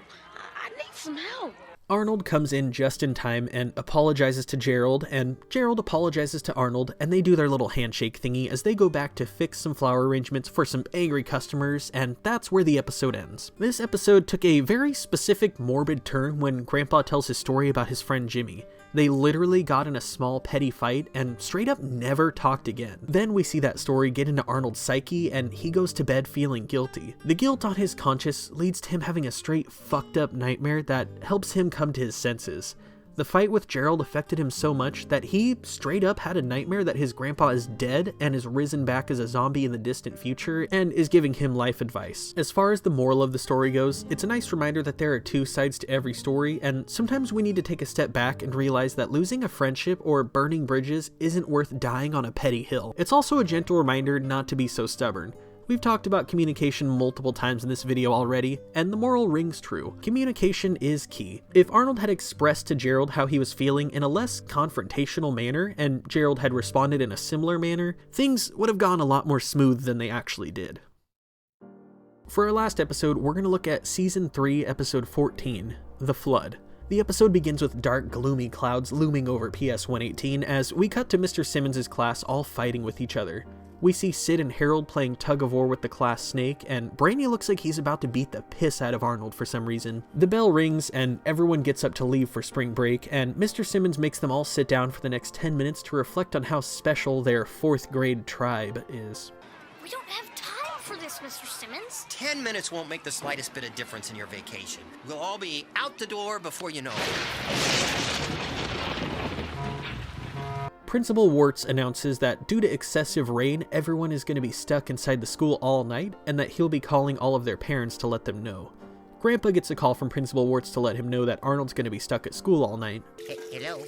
I need some help. Arnold comes in just in time and apologizes to Gerald, and Gerald apologizes to Arnold, and they do their little handshake thingy as they go back to fix some flower arrangements for some angry customers, and that's where the episode ends. This episode took a very specific morbid turn when Grandpa tells his story about his friend Jimmy. They literally got in a small petty fight and straight up never talked again. Then we see that story get into Arnold's psyche and he goes to bed feeling guilty. The guilt on his conscience leads to him having a straight fucked up nightmare that helps him come to his senses. The fight with Gerald affected him so much that he straight up had a nightmare that his grandpa is dead and is risen back as a zombie in the distant future and is giving him life advice. As far as the moral of the story goes, it's a nice reminder that there are two sides to every story, and sometimes we need to take a step back and realize that losing a friendship or burning bridges isn't worth dying on a petty hill. It's also a gentle reminder not to be so stubborn. We've talked about communication multiple times in this video already, and the moral rings true. Communication is key. If Arnold had expressed to Gerald how he was feeling in a less confrontational manner, and Gerald had responded in a similar manner, things would have gone a lot more smooth than they actually did. For our last episode, we're going to look at Season 3, Episode 14, The Flood. The episode begins with dark, gloomy clouds looming over PS-118 as we cut to Mr. Simmons' class all fighting with each other. We see Sid and Harold playing tug-of-war with the class snake, and Brainy looks like he's about to beat the piss out of Arnold for some reason. The bell rings, and everyone gets up to leave for spring break, and Mr. Simmons makes them all sit down for the next 10 minutes to reflect on how special their 4th grade tribe is. We don't have time for this, Mr. Simmons. 10 minutes won't make the slightest bit of difference in your vacation. We'll all be out the door before you know it. Principal Warts announces that due to excessive rain, everyone is going to be stuck inside the school all night, and that he'll be calling all of their parents to let them know. Grandpa gets a call from Principal Warts to let him know that Arnold's going to be stuck at school all night. Hello?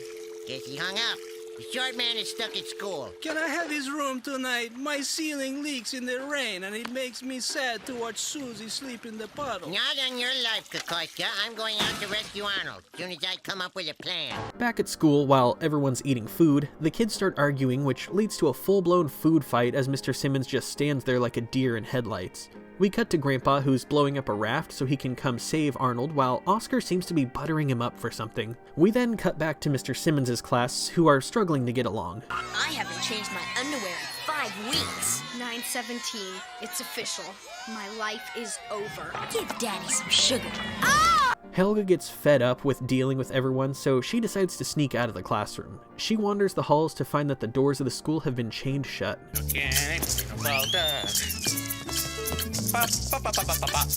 Guess he hung up. The short man is stuck at school. Can I have his room tonight? My ceiling leaks in the rain, and it makes me sad to watch Susie sleep in the puddle. Not on your life, Kokoschka. I'm going out to rescue Arnold, as soon as I come up with a plan. Back at school, while everyone's eating food, the kids start arguing, which leads to a full-blown food fight as Mr. Simmons just stands there like a deer in headlights. We cut to Grandpa, who's blowing up a raft so he can come save Arnold, while Oscar seems to be buttering him up for something. We then cut back to Mr. Simmons' class, who are struggling to get along. I haven't changed my underwear in 5 weeks. 9/17. It's official. My life is over. Give Daddy some sugar. Helga gets fed up with dealing with everyone, so she decides to sneak out of the classroom. She wanders the halls to find that the doors of the school have been chained shut. Okay, well done.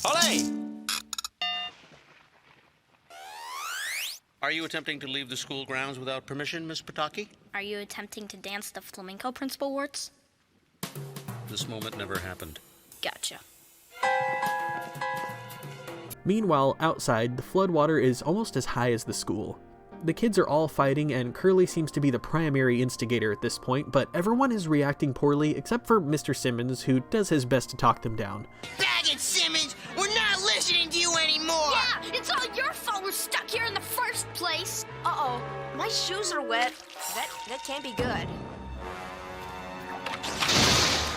Olé! Are you attempting to leave the school grounds without permission, Miss Pataki? Are you attempting to dance the flamenco, Principal Warts? This moment never happened. Gotcha. Meanwhile, outside, the floodwater is almost as high as the school. The kids are all fighting, and Curly seems to be the primary instigator at this point, but everyone is reacting poorly except for Mr. Simmons, who does his best to talk them down. Baggett Simmons, we're not listening to you anymore! Yeah, it's all your fault we're stuck here in the first place. Uh-oh, my shoes are wet. That can't be good.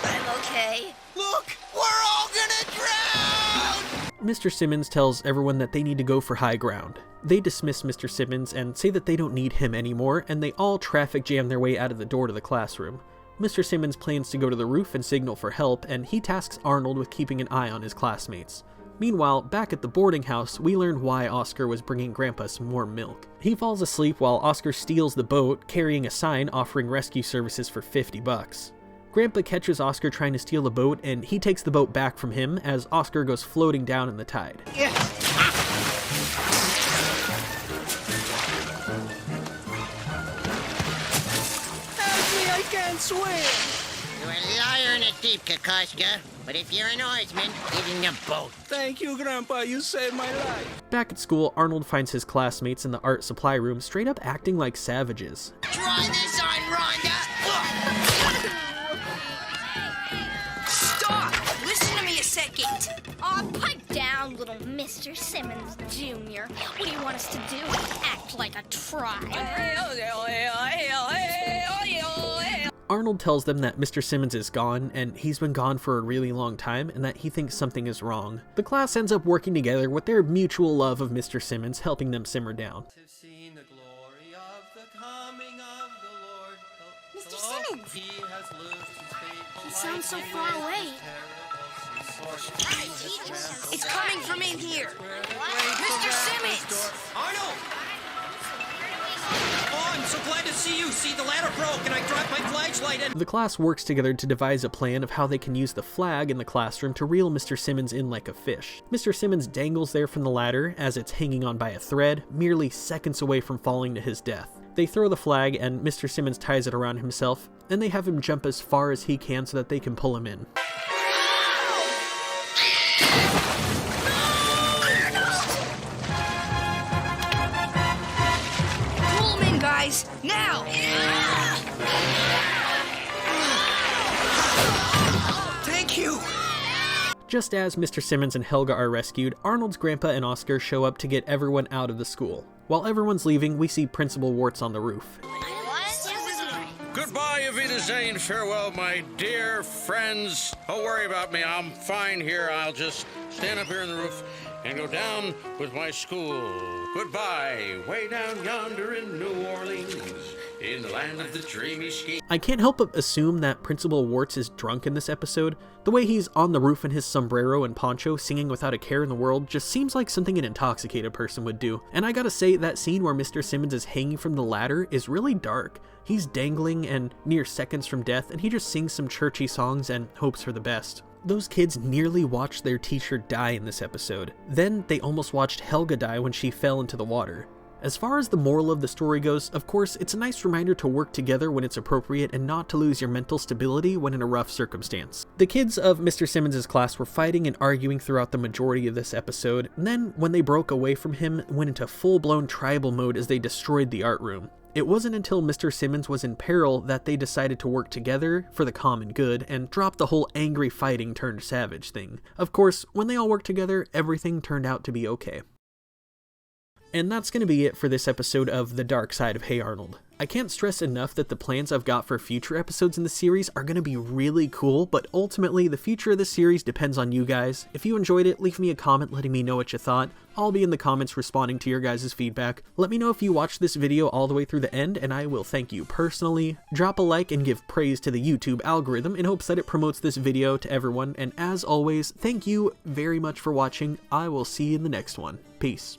I'm okay. Look, we're all gonna drown! Mr. Simmons tells everyone that they need to go for high ground. They dismiss Mr. Simmons and say that they don't need him anymore, and they all traffic jam their way out of the door to the classroom. Mr. Simmons plans to go to the roof and signal for help, and he tasks Arnold with keeping an eye on his classmates. Meanwhile, back at the boarding house, we learn why Oscar was bringing Grandpa some more milk. He falls asleep while Oscar steals the boat, carrying a sign offering rescue services for $50. Grandpa catches Oscar trying to steal the boat, and he takes the boat back from him as Oscar goes floating down in the tide. I can't swim! You're a liar and a thief, Kokoska. But if you're an oarsman, get in the boat. Thank you, Grandpa. You saved my life. Back at school, Arnold finds his classmates in the art supply room straight up acting like savages. Try this on, Rhonda! Stop! Listen to me a second. Aw, pipe down, little Mr. Simmons Jr. What do you want us to do? Act like a tribe? Arnold tells them that Mr. Simmons is gone, and he's been gone for a really long time, and that he thinks something is wrong. The class ends up working together with their mutual love of Mr. Simmons helping them simmer down. Mr. Simmons! He sounds so far away. It's coming from in here. Mr. Simmons! Arnold! Oh, I'm so glad to see you. See, the ladder broke and I dropped my flashlight and... The class works together to devise a plan of how they can use the flag in the classroom to reel Mr. Simmons in like a fish. Mr. Simmons dangles there from the ladder as it's hanging on by a thread, merely seconds away from falling to his death. They throw the flag and Mr. Simmons ties it around himself, and they have him jump as far as he can so that they can pull him in. Guys, now! Thank you! Just as Mr. Simmons and Helga are rescued, Arnold's grandpa and Oscar show up to get everyone out of the school. While everyone's leaving, we see Principal Warts on the roof. Goodbye, Auf Wiedersehen, farewell, my dear friends. Don't worry about me, I'm fine here. I'll just stand up here on the roof and go down with my school. Goodbye, way down yonder in New Orleans, in the land of the dreamy ski. I can't help but assume that Principal Warts is drunk in this episode. The way he's on the roof in his sombrero and poncho singing without a care in the world just seems like something an intoxicated person would do. And I gotta say, that scene where Mr. Simmons is hanging from the ladder is really dark. He's dangling and near seconds from death, and he just sings some churchy songs and hopes for the best. Those kids nearly watched their teacher die in this episode. Then they almost watched Helga die when she fell into the water. As far as the moral of the story goes, of course, it's a nice reminder to work together when it's appropriate and not to lose your mental stability when in a rough circumstance. The kids of Mr. Simmons' class were fighting and arguing throughout the majority of this episode, and then when they broke away from him, went into full-blown tribal mode as they destroyed the art room. It wasn't until Mr. Simmons was in peril that they decided to work together for the common good and drop the whole angry fighting turned savage thing. Of course, when they all worked together, everything turned out to be okay. And that's going to be it for this episode of The Dark Side of Hey Arnold. I can't stress enough that the plans I've got for future episodes in the series are going to be really cool, but ultimately the future of the series depends on you guys. If you enjoyed it, leave me a comment letting me know what you thought. I'll be in the comments responding to your guys' feedback. Let me know if you watched this video all the way through the end, and I will thank you personally. Drop a like and give praise to the YouTube algorithm in hopes that it promotes this video to everyone, and as always, thank you very much for watching. I will see you in the next one. Peace.